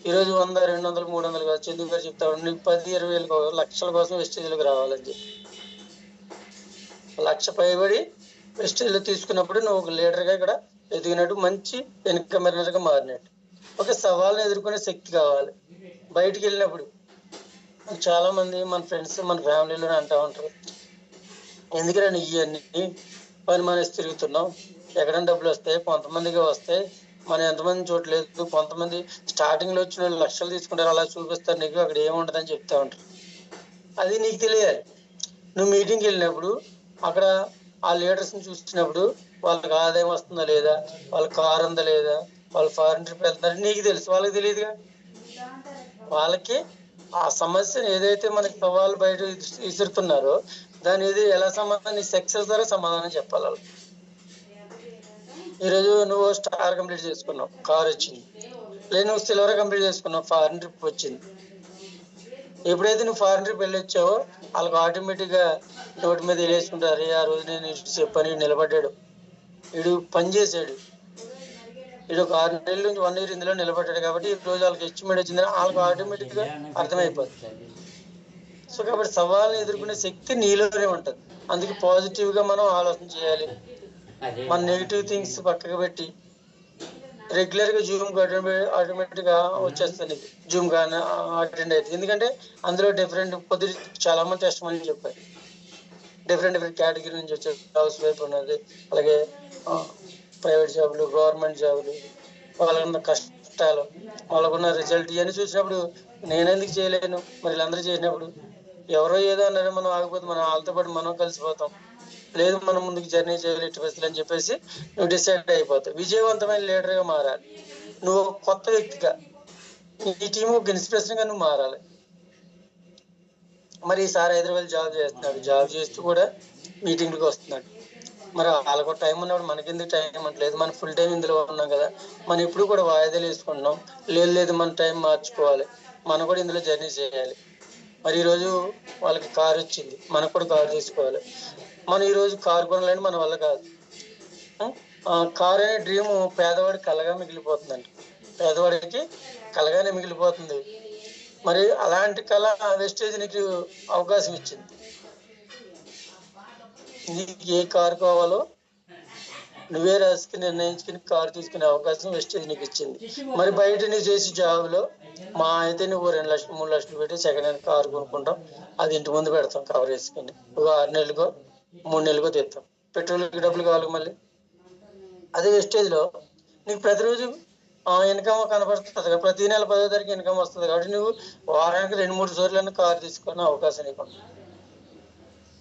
ఈరోజు 100, 200, 300 కాదు, చందు గారు చెప్తా ఉండి 10-20 లక్షల కోసం వెస్టేజ్లకు రావాలని చెప్పి 1,00,000 పైబడి వెస్టేజ్లో తీసుకున్నప్పుడు నువ్వు ఒక లీడర్గా ఇక్కడ ఎదిగినట్టు, మంచి ఇన్కమ్ ఎర్నర్గా మారినట్టు. ఒక సవాళ్ళని ఎదుర్కొనే శక్తి కావాలి. బయటికి వెళ్ళినప్పుడు చాలా మంది మన ఫ్రెండ్స్, మన ఫ్యామిలీలో అంటూ ఉంటారు, ఎందుకంటే ఇవన్నీ పని మానేసి తిరుగుతున్నాం, ఎక్కడైనా డబ్బులు వస్తాయి, కొంతమందికి వస్తాయి, మనం ఎంతమంది చూడలేదు, కొంతమంది స్టార్టింగ్ లో వచ్చిన వాళ్ళు లక్షలు తీసుకుంటారు, అలా చూపిస్తారు నీకు, అక్కడ ఏముంటదని చెప్తా ఉంటారు. అది నీకు తెలియాలి. నువ్వు మీటింగ్కి వెళ్ళినప్పుడు అక్కడ ఆ లీడర్స్ ని చూసినప్పుడు వాళ్ళకి ఆదాయం వస్తుందా లేదా, వాళ్ళ కారు ఉందా లేదా, వాళ్ళు ఫారెన్ ట్రిప్ వెళ్తున్నారు నీకు తెలుసు, వాళ్ళకి తెలియదుగా. వాళ్ళకి ఆ సమస్యను ఏదైతే మనకి సవాళ్ళు బయట విసురుతున్నారో దాని ఏది ఎలా సమాధానం, సక్సెస్ ద్వారా సమాధానం చెప్పాలి వాళ్ళకి. ఈరోజు నువ్వు స్టార్ కంప్లీట్ చేసుకున్నావు, కార్ వచ్చింది, లేదు నువ్వు సిల్వర్ కంప్లీట్ చేసుకున్నావు, ఫారెన్ ట్రిప్ వచ్చింది. ఎప్పుడైతే నువ్వు ఫారెన్ ట్రిప్ వెళ్ళొచ్చావో వాళ్ళకి ఆటోమేటిక్ గా నోటి మీద వెళ్ళేసుకుంటారు, ఆ రోజు నేను చెప్పని నిలబడ్డాడు, వీడు పని చేశాడు, వీడు ఒక 6 నెలల నుంచి 1 year ఇందులో నిలబడ్డాడు కాబట్టి ఈ రోజు వాళ్ళకి అచీవ్మెంట్ వచ్చిందని వాళ్ళకి ఆటోమేటిక్ గా అర్థమైపోతుంది. సో కాబట్టి సవాళ్ళని ఎదుర్కొనే శక్తి నీలోనే ఉంటది. అందుకే పాజిటివ్ గా మనం ఆలోచన చేయాలి, మన నెగిటివ్ థింగ్స్ పక్కకు పెట్టి రెగ్యులర్ గా జూమ్ ఆటోమేటిక్ గా వచ్చేస్తుంది. జూమ్ కానీ అటెండ్ అయితే, ఎందుకంటే అందులో డిఫరెంట్ పొద్దు చాలా మంది టెస్ట్ మని చెప్పారు. డిఫరెంట్ కేటగిరీ నుంచి వచ్చే హౌస్ వైఫ్ ఉన్నది, అలాగే ప్రైవేట్ జాబులు, గవర్నమెంట్ జాబులు, వాళ్ళకున్న కష్టాలు, వాళ్ళకున్న రిజల్ట్ ఇవన్నీ చూసినప్పుడు నేనెందుకు చేయలేను, మరి వీళ్ళందరూ చేసినప్పుడు ఎవరో ఏదో అన్నారో మనం ఆగిపోతే మనం వాళ్ళతో పాటు మనం కలిసిపోతాం. లేదు మనం ముందుకు జర్నీ చేయలేదు ఎట్టి పరిస్థితులు అని చెప్పేసి నువ్వు డిసైడ్ అయిపోతావు. విజయవంతమైన లీడర్ గా మారాలి. నువ్వు కొత్త వ్యక్తిగా, నీ టీం ఒక ఇన్స్పిరేషన్ గా నువ్వు మారాలి. మరి ఈసారి హైదరాబాద్ జాబ్ చేస్తున్నాడు, జాబ్ చేస్తూ కూడా మీటింగ్లకు వస్తున్నాడు. మరి వాళ్ళకు టైం ఉన్నప్పుడు మనకెందుకు టైం అంటలేదు, మనం ఫుల్ టైం ఇందులో ఉన్నాం కదా, మనం ఇప్పుడు కూడా వాయిదాలు వేసుకుంటున్నాం. లేదు మన టైం మార్చుకోవాలి, మనం కూడా ఇందులో జర్నీ చేయాలి. మరి ఈరోజు వాళ్ళకి కారు వచ్చింది, మనకు కూడా కారు తీసుకోవాలి. మనం ఈరోజు కారు కొనాలని మన వల్ల కాదు. కారు అనే డ్రీమ్ పేదవాడికి కలగా మిగిలిపోతుందండి, పేదవాడికి కలగానే మిగిలిపోతుంది. మరి అలాంటి కళ వెస్టేజ్ నీకు అవకాశం ఇచ్చింది. నీకు ఏ కారు కావాలో నువ్వే రాసుకుని నిర్ణయించుకుని కారు తీసుకునే అవకాశం వెస్టేజ్ నీకు ఇచ్చింది. మరి బయట నువ్వు చేసి జాబ్లో మా అయితే నువ్వు 2 లక్షలు 3 లక్షలు పెట్టి సెకండ్ హ్యాండ్ కారు కొనుక్కుంటాం, అది ఇంటి ముందు పెడతాం కవర్ వేసుకుని, 6 నెలలకో 3 నెలలకో తెస్తాం, పెట్రోల్కి డబ్బులు కావాలి మళ్ళీ. అదే వెస్టేజ్ లో నీకు ప్రతిరోజు ఇన్కమ్ కనపడుతుంది కదా, ప్రతి నెల 10వ తారీఖు ఇన్కమ్ వస్తుంది కాబట్టి నువ్వు వారానికి 2-3 సార్లు కారు తీసుకునే అవకాశం నీకు.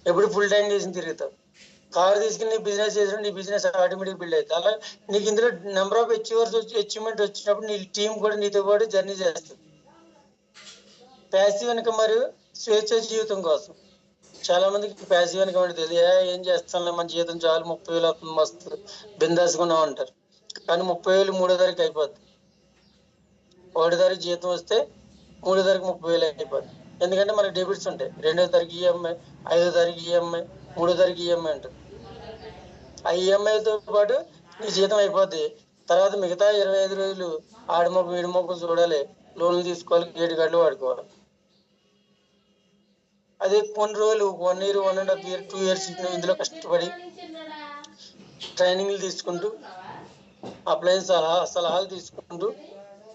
ఎప్పుడు ఫుల్ టైం చేసి తిరుగుతావు, కారు తీసుకుని నీ బిజినెస్ చేసిన నీ బిజినెస్ ఆటోమేటిక్ బిల్డ్ అవుతుంది. అలా నీకు ఇందులో నెంబర్ ఆఫ్ అచీవ్మెంట్ వచ్చినప్పుడు నీ టీం కూడా నీతో పాటు జర్నీ చేస్తుంది. ప్యాసివ్ ఇన్కమ్ మరియు స్వేచ్ఛ జీవితం కోసం చాలా మందికి ప్యాసివ్ ఇన్కమ్ అంటే తెలియదు. ఏం చేస్తాను మన జీతం చాలు, 30,000 అవుతుంది మస్తు బిందాసుకున్నాం అంటారు. కానీ 30,000 3వ తారీఖు అయిపోద్ది. 1వ తారీఖు జీతం వస్తే 3వ తారీఖు 30,000 అయిపోద్ది. ఎందుకంటే మనకి డెబిట్స్ ఉంటాయి. 2వ తారీఖు ఈఎంఐ, 5వ తారీఖు ఈఎంఐ, 3వ తారీఖు ఈఎంఐ ఉంటుంది. ఆ ఈఎంఐతో పాటు నీ జీతం అయిపోద్ది. తర్వాత మిగతా 25 రోజులు ఆడమొక్క వీడిమొక్కలు చూడాలి, లోన్లు తీసుకోవాలి, క్రెడిట్ కార్డులు వాడుకోవాలి. అదే కొన్ని రోజులు 1 year 1.5 year 2 years ఇందులో కష్టపడి ట్రైనింగ్లు తీసుకుంటూ, అప్లయన్స్ సలహాలు తీసుకుంటూ,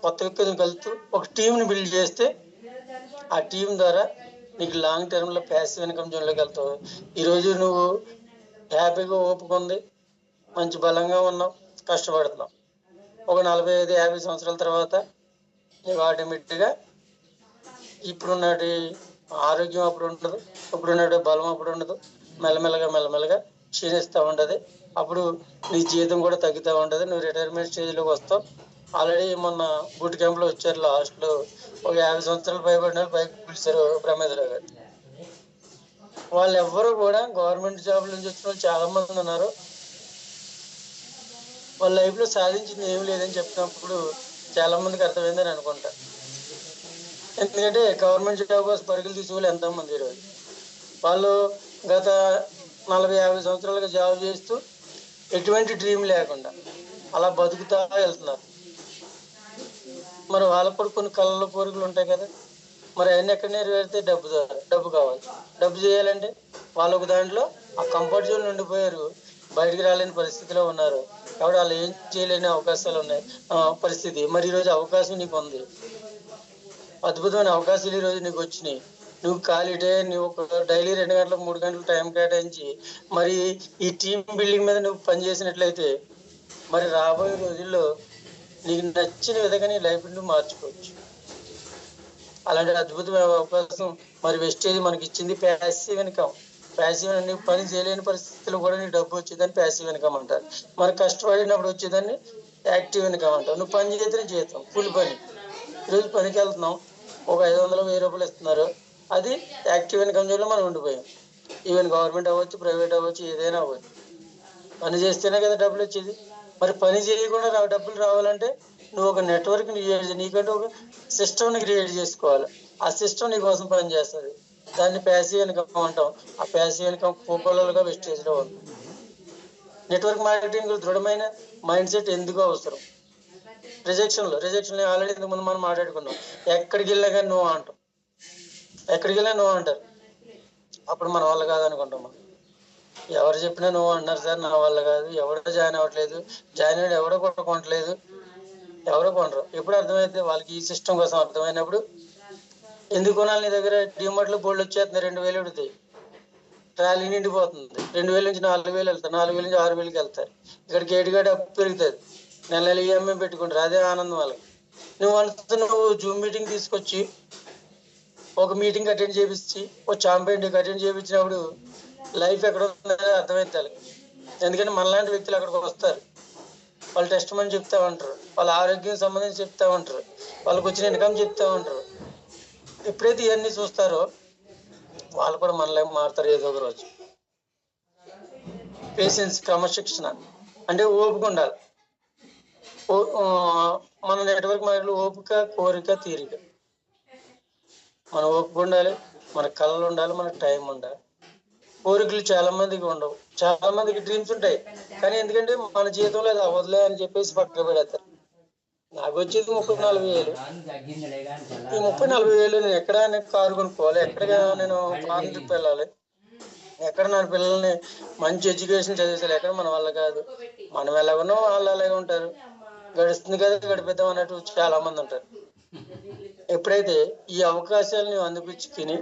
కొత్త వ్యక్తులను కలుస్తూ ఒక టీంని బిల్డ్ చేస్తే ఆ టీం ద్వారా నీకు లాంగ్ టర్మ్లో ప్యాసివ్ ఇన్కమ్ జోన్లోకి వెళ్తావు. ఈరోజు నువ్వు హ్యాపీగా ఓపుకుంది, మంచి బలంగా ఉన్నావు, కష్టపడుతున్నావు. ఒక 45-50 సంవత్సరాల తర్వాత నీకు ఆటోమేటిక్గా ఇప్పుడున్నటి ఆరోగ్యం అప్పుడు ఉండదు, ఇప్పుడున్నటి బలం అప్పుడు ఉండదు, మెల్లమెల్లగా క్షీణిస్తూ ఉంటుంది. అప్పుడు నీ జీతం కూడా తగ్గుతూ ఉంటుంది, నువ్వు రిటైర్మెంట్ స్టేజ్లోకి వస్తావు. ఆల్రెడీ మొన్న బూట్ క్యాంప్లో వచ్చారు, లాస్ట్లో ఒక 50 సంవత్సరాలు పైబడిన పైకి పిలిచారు బ్రహ్మేంద్రరావు గారు. వాళ్ళు ఎవ్వరూ కూడా గవర్నమెంట్ జాబ్ నుంచి వచ్చిన వాళ్ళు చాలా మంది ఉన్నారు. వాళ్ళ లైఫ్లో సాధించింది ఏమి లేదని చెప్పినప్పుడు చాలా మందికి అర్థమైందని అనుకుంటా. ఎందుకంటే గవర్నమెంట్ జాబ్ కోసం పరుగులు తీసుకోవాలి ఎంతోమంది ఈరోజు. వాళ్ళు గత 40-50 సంవత్సరాలుగా జాబ్ చేస్తూ ఎటువంటి డ్రీమ్ లేకుండా అలా బతుకుతా వెళ్తున్నారు. మరి వాళ్ళకు కూడా కొన్ని కళలు కోరికలు ఉంటాయి కదా, మరి అవన్నీ ఎక్కడ నెరవేరితే డబ్బు కావాలి. డబ్బు చేయాలంటే వాళ్ళు ఒక దాంట్లో ఆ కంఫర్ట్ జోన్ ఉండిపోయారు, బయటికి రాలేని పరిస్థితిలో ఉన్నారు. కాబట్టి వాళ్ళు ఏం చేయలేని అవకాశాలు ఉన్నాయి పరిస్థితి. మరి ఈరోజు అవకాశం నీకు ఉంది, అద్భుతమైన అవకాశాలు ఈరోజు నీకు వచ్చినాయి. నువ్వు ఖాళీటే నువ్వు డైలీ 2 గంటలు 3 గంటలు టైం కేటాయించి మరి ఈ టీమ్ బిల్డింగ్ మీద నువ్వు పనిచేసినట్లయితే మరి రాబోయే రోజుల్లో నీకు నచ్చిన విధంగా నీ లైఫ్ నువ్వు మార్చుకోవచ్చు. అలాంటి అద్భుతమైన అవకాశం మరి వెస్టేజ్ మనకి ఇచ్చింది. ప్యాసివ్ ఇన్కమ్, ప్యాసివ్ నీకు పని చేయలేని పరిస్థితుల్లో కూడా నీకు డబ్బు వచ్చేదాన్ని ప్యాసివ్ ఇన్కమ్ అంటారు. మరి కష్టపడినప్పుడు వచ్చేదాన్ని యాక్టివ్ ఇన్కమ్ అంటారు. నువ్వు పని చేతనే జీతం, కూలి పని. ఈరోజు పనికి వెళ్తున్నాం, ఒక 500-1000 రూపాయలు ఇస్తున్నారు, అది యాక్టివ్ ఇన్కమ్ జోన్లో మనం ఉండిపోయాం. ఈవెన్ గవర్నమెంట్ అవ్వచ్చు, ప్రైవేట్ అవ్వచ్చు, ఏదైనా అవ్వచ్చు. పని చేస్తేనే కదా డబ్బులు వచ్చేది. మరి పని చేయకుండా డబ్బులు రావాలంటే నువ్వు ఒక నెట్వర్క్ నీకంటే ఒక సిస్టమ్ని క్రియేట్ చేసుకోవాలి. ఆ సిస్టమ్ నీ కోసం పని చేస్తుంది, దాన్ని ప్యాసివ్ ఇన్కమ్ అంటాం. ఆ ప్యాసివ్ ఇన్కమ్ కోకోలలుగా వెస్టేజ్లో ఉంది. నెట్వర్క్ మార్కెటింగ్ దృఢమైన మైండ్ సెట్ ఎందుకు అవసరం? రిజెక్షన్ ఆల్రెడీ ఇంతకుముందు మనం మాట్లాడుకున్నాం. ఎక్కడికి వెళ్ళినా కానీ నువ్వు అంటాం, ఎక్కడికి వెళ్ళినా నువ్వు అంటారు, అప్పుడు మన వల్ల కాదనుకుంటాం. ఎవరు చెప్పినా నువ్వు అన్నారు సార్, నా వల్ల కాదు, ఎవడో జాయిన్ అవ్వట్లేదు, జాయిన్ అయ్యి ఎవడో కొనట్లేదు, ఎవరో కొనరు. ఎప్పుడు అర్థమైతే వాళ్ళకి ఈ సిస్టమ్ కోసం అర్థమైనప్పుడు ఎందుకు కొనాలి? నీ దగ్గర డిమార్ట్ లో బోల్డ్ వచ్చేస్తుంది, 2000 ఉడుతాయి, ట్రాలీ నిండిపోతుంది, 2000 నుంచి 4000 వెళ్తారు, 4000 నుంచి 6000కి వెళ్తారు. ఇక్కడికి ఏడుగాడి అప్పు పెరుగుతుంది, నెల నెల ఈఎంఐ పెట్టుకుంటారు, అదే ఆనందం వాళ్ళకి. నువ్వు జూమ్ మీటింగ్ తీసుకొచ్చి ఒక మీటింగ్ అటెండ్ చేపించి ఒక చాంపియన్ అటెండ్ చేయించినప్పుడు లైఫ్ ఎక్కడ ఉందని అర్థమవుతాయి. ఎందుకంటే మనలాంటి వ్యక్తులు అక్కడికి వస్తారు, వాళ్ళు టెస్ట్ మని చెప్తా ఉంటారు, వాళ్ళ ఆరోగ్యం సంబంధించి చెప్తా ఉంటారు, వాళ్ళకి వచ్చిన ఇన్కమ్ చెప్తా ఉంటారు. ఎప్పుడైతే ఇవన్నీ చూస్తారో వాళ్ళు కూడా మన లైఫ్ మారుతారు ఏదో ఒక రోజు. పేషెన్స్, క్రమశిక్షణ అంటే ఓపిక ఉండాలి. మన నెట్వర్క్ మార్కెట్లో ఓపిక, కోరిక, తీరిక. మన ఓపిక ఉండాలి, మన కళలు ఉండాలి, మన టైం ఉండాలి. కోరికలు చాలా మందికి ఉండవు, చాలా మందికి డ్రీమ్స్ ఉంటాయి, కానీ ఎందుకంటే మన జీవితంలో అది అవ్వదులే అని చెప్పేసి పక్కన పెడతారు. నాకు వచ్చేది 30-40 వేలు. ఈ 30-40 వేలు నేను ఎక్కడ కారు కొనుక్కోవాలి, ఎక్కడ నేను ఫారెన్ ట్రిప్ వెళ్ళాలి, ఎక్కడ నా పిల్లల్ని మంచి ఎడ్యుకేషన్ చదివించాలి, ఎక్కడ మన వల్ల కాదు. మనం ఎలాగనో వాళ్ళు అలాగే ఉంటారు, గడుస్తుంది కదా గడిపిద్దాం అన్నట్టు చాలా మంది ఉంటారు. ఎప్పుడైతే ఈ అవకాశాలను అందిపుచ్చుకుని,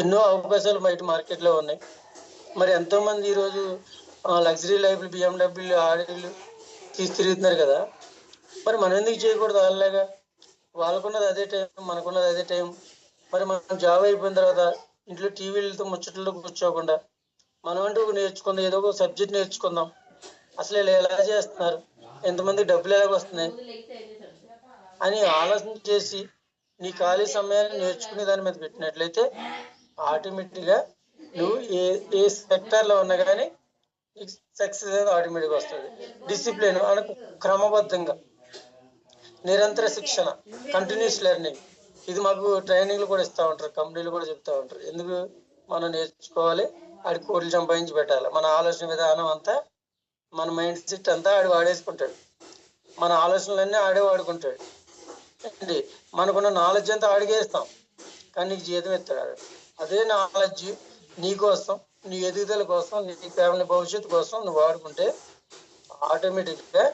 ఎన్నో అవకాశాలు బయట మార్కెట్లో ఉన్నాయి. మరి ఎంతో మంది ఈరోజు లగ్జరీ లైఫ్లు, BMW, ఆడీలు తిరుగుతున్నారు కదా, మరి మనం ఎందుకు చేయకూడదు? వాళ్ళలాగా వాళ్ళకున్నది అదే టైం, మనకున్నది అదే టైం. మరి మనం జాబ్ అయిపోయిన తర్వాత ఇంట్లో టీవీలతో ముచ్చట్లతో కూర్చోకుండా మనం అంటూ నేర్చుకుందాం, ఏదో ఒక సబ్జెక్ట్ నేర్చుకుందాం. అసలు ఇలా ఎలా చేస్తున్నారు, ఎంతమంది డబ్బులు ఎలాగ వస్తున్నాయి అని ఆలోచన చేసి నీ ఖాళీ సమయాన్ని నేర్చుకునే దాని మీద పెట్టినట్లయితే ఆటోమేటిక్గా నువ్వు ఏ సెక్టార్లో ఉన్నా కానీ సక్సెస్ అనేది ఆటోమేటిక్గా వస్తుంది. డిసిప్లిన్ అనకు, క్రమబద్ధంగా నిరంతర శిక్షణ, కంటిన్యూస్ లెర్నింగ్. ఇది మాకు ట్రైనింగ్లు కూడా ఇస్తూ ఉంటారు, కంపెనీలు కూడా చెప్తూ ఉంటారు. ఎందుకు మనం నేర్చుకోవాలి, ఆడి కోట్లు సంపాదించి పెట్టాలి. మన ఆలోచన విధానం అంతా, మన మైండ్ సెట్ అంతా ఆడు వాడేసుకుంటాడు, మన ఆలోచనలన్నీ ఆడే వాడుకుంటాడు అండి. మనకున్న నాలెడ్జ్ అంతా ఆడిగే ఇస్తాం, కానీ నీకు జీతం ఇస్తాడు. అదే నాలెడ్జ్ నీకోసం, నీ ఎదుగుదల కోసం, నీ ఫ్యామిలీ భవిష్యత్తు కోసం నువ్వు వాడుకుంటే ఆటోమేటిక్గా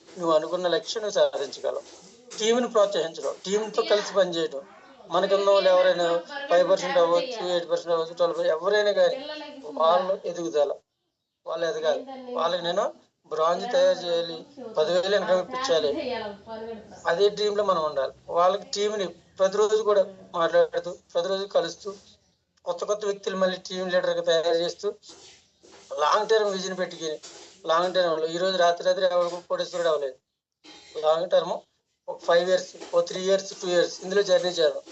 నువ్వు అనుకున్న లక్ష్యం నువ్వు సాధించగలవు. టీంని ప్రోత్సహించడం, టీంతో కలిసి పనిచేయడం. మనకున్న వాళ్ళు ఎవరైనా 5% అవ్వచ్చు, 8% అవ్వచ్చు, 12%, ఎవరైనా కానీ వాళ్ళు ఎదుగుదల, వాళ్ళు ఎదగాలి. వాళ్ళకి నేను బ్రాంజ్ తయారు చేయాలి, 10,000 ఇన్కమ్ ఇప్పించాలి, అదే టీంలో మనం ఉండాలి. వాళ్ళకి టీంని ప్రతిరోజు కూడా మాట్లాడుతూ, ప్రతిరోజు కలుస్తూ, కొత్త కొత్త వ్యక్తులు మళ్ళీ టీం లీడర్గా తయారు చేస్తూ, లాంగ్ టర్మ్ విజన్ పెట్టుకుని, లాంగ్ టర్మ్లో ఈరోజు రాత్రి ఎవరికి కోటేశ్వరుడు అవ్వలేదు, లాంగ్ టర్మ్ ఒక 5 years, ఓ 3 years, 2 years ఇందులో జర్నీ చేద్దాం.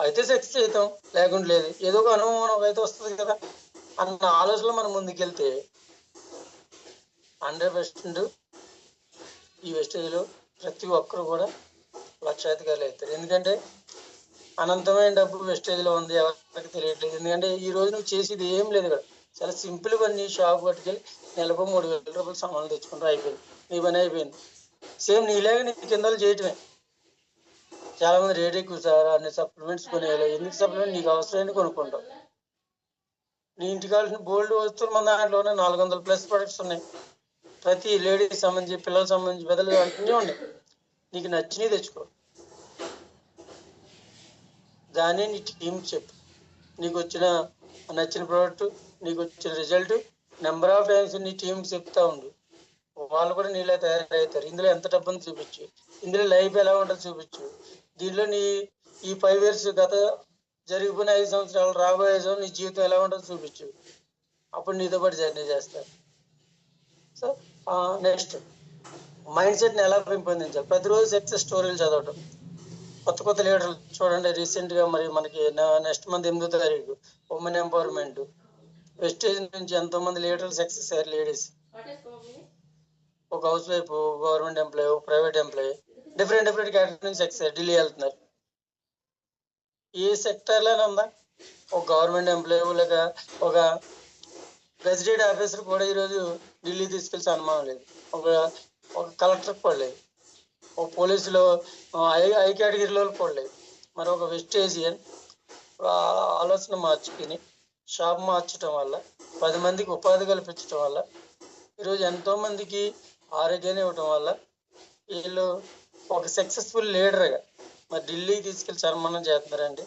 అయితే సక్సెస్ అవుతాం, లేకుండా లేదు, ఏదో ఒక అనుభవం అయితే వస్తుంది కదా అన్న ఆలోచనలో మనం ముందుకెళ్తే 100% ఈ వెస్టేజ్లో ప్రతి ఒక్కరు కూడా లక్షాధికారులు అవుతారు. ఎందుకంటే అనంతమైన డబ్బు వెస్టేజ్లో ఉంది, ఎవరికి తెలియట్లేదు. ఎందుకంటే ఈ రోజు నువ్వు చేసేది ఏం లేదు కదా, చాలా సింపుల్ పని. షాప్ పట్టుకెళ్ళి నెలకు 3,000 రూపాయలు సామాన్లు తెచ్చుకుంటూ అయిపోయింది, నీ పని అయిపోయింది. సేమ్ నీలాగా నీ కింద చేయటమే. చాలా మంది రేట్ ఎక్కువ సార్, అన్ని సప్లిమెంట్స్ కొనేయాలి. ఎందుకు సప్లిమెంట్? నీకు అవసరమైనవి కొనుక్కుంటావు. నీ ఇంటికి కావాల్సిన బోల్డ్ వస్తువులు మన దాంట్లోనే 400+ ప్రొడక్ట్స్ ఉన్నాయి. ప్రతి లేడీకి సంబంధించి, పిల్లలకు సంబంధించి, పెద్దలు అన్నీ ఉన్నాయి. నీకు నచ్చినవి తెచ్చుకో, దాన్ని నీ టీంకి చెప్పు. నీకు వచ్చిన నచ్చిన ప్రోడక్ట్, నీకు వచ్చిన రిజల్ట్ నెంబర్ ఆఫ్ టైమ్స్ నీ టీంకి చెప్తా ఉండు. వాళ్ళు కూడా నీళ్ళ తయారవుతారు. ఇందులో ఎంత డబ్బుని చూపించు, ఇందులో లైఫ్ ఎలా ఉంటుందో చూపించు. దీనిలో నీ ఈ 5 years గత జరిగిపోయిన 5 సంవత్సరాలు, రాబోయే 5 సంవత్సరాలు నీ జీవితం ఎలా ఉంటుందో చూపించు. అప్పుడు నీతో పాటు జర్నీ చేస్తారు. సో నెక్స్ట్ మైండ్ సెట్ని ఎలా పెంపొందించాలి? ప్రతిరోజు సక్సెస్ స్టోరీలు చదవటం. కొత్త కొత్త లీడర్లు చూడండి. రీసెంట్గా మరి మనకి నెక్స్ట్ మంత్ 8వ తారీఖు ఉమెన్ ఎంపవర్మెంట్, వెస్టేజ్ నుంచి ఎంతో మంది లీడర్లు సక్సెస్ అయ్యారు. లేడీస్, ఒక house wife, government employee, private employee, different category నుంచి సక్సెస్ ఢిల్లీ వెళ్తున్నారు. ఏ సెక్టర్లోనే ఉందా? ఒక గవర్నమెంట్ ఎంప్లాయీ లేక ఒక గెజిటెడ్ ఆఫీసర్ కూడా ఈరోజు ఢిల్లీ తీసుకెళ్ళి సన్మానం లేదు, ఒక కలెక్టర్ కూడా లేదు, ఒక పోలీసులో ఐ కేటగిరీలో కూడా లేదు. మరి ఒక వెస్టేజియన్ ఆలోచన మార్చుకుని షాప్ మార్చడం వల్ల, 10 మందికి ఉపాధి కల్పించడం వల్ల, ఈరోజు ఎంతో మందికి ఆరోగ్యాన్ని ఇవ్వటం వల్ల వీళ్ళు ఒక సక్సెస్ఫుల్ లీడర్గా మరి ఢిల్లీకి తీసుకెళ్ళి సన్మానం చేస్తున్నారండి.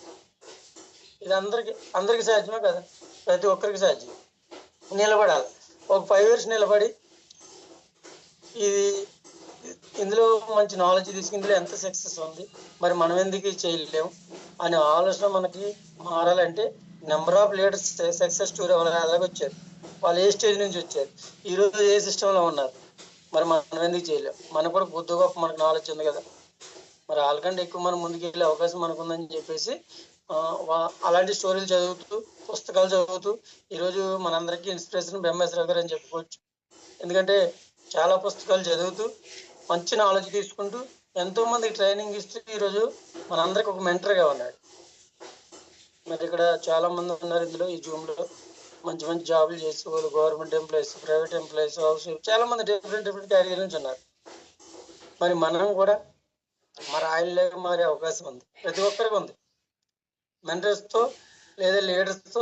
ఇది అందరికి సాధ్యమే కదా, ప్రతి ఒక్కరికి సాధ్యం. నిలబడాలి, ఒక 5 years నిలబడి ఇది ఇందులో మంచి నాలెడ్జ్ తీసుకుని ఇందులో ఎంత సక్సెస్ ఉంది, మరి మనం ఎందుకు చేయలేము అనే ఆలోచన మనకి మారాలంటే number of leaders success story అలాగే వచ్చారు. వాళ్ళు ఏ స్టేజ్ నుంచి వచ్చారు, ఈరోజు ఏ సిస్టంలో ఉన్నారు, మరి మనం ఎందుకు చేయలేము? మనకు కూడా కొద్ది గొప్ప మనకు నాలెడ్జ్ ఉంది కదా, మరి వాళ్ళకంటే ఎక్కువ మనం ముందుకు వెళ్ళే అవకాశం మనకు ఉందని చెప్పేసి అలాంటి స్టోరీలు చదువుతూ, పుస్తకాలు చదువుతూ ఈరోజు మనందరికీ ఇన్స్పిరేషన్ బ్రహ్మేశ్వరరావు గారు అని చెప్పుకోవచ్చు. ఎందుకంటే చాలా పుస్తకాలు చదువుతూ మంచి నాలెడ్జ్ తీసుకుంటూ ఎంతో మందికి ట్రైనింగ్ ఇస్తూ ఈరోజు మనందరికి ఒక మెంటర్గా ఉన్నాడు. మరి ఇక్కడ చాలా మంది ఉన్నారు ఇందులో, ఈ జూమ్లో మంచి మంచి జాబులు చేసి వాళ్ళు government employees, private employees, house చాలా మంది డిఫరెంట్ కేటగిరీ నుంచి ఉన్నారు. మరి మనం కూడా మరి ఆయనలాగా మారే అవకాశం ఉంది, ప్రతి ఒక్కరికి ఉంది. మెంటర్స్తో లేదా లీడర్స్తో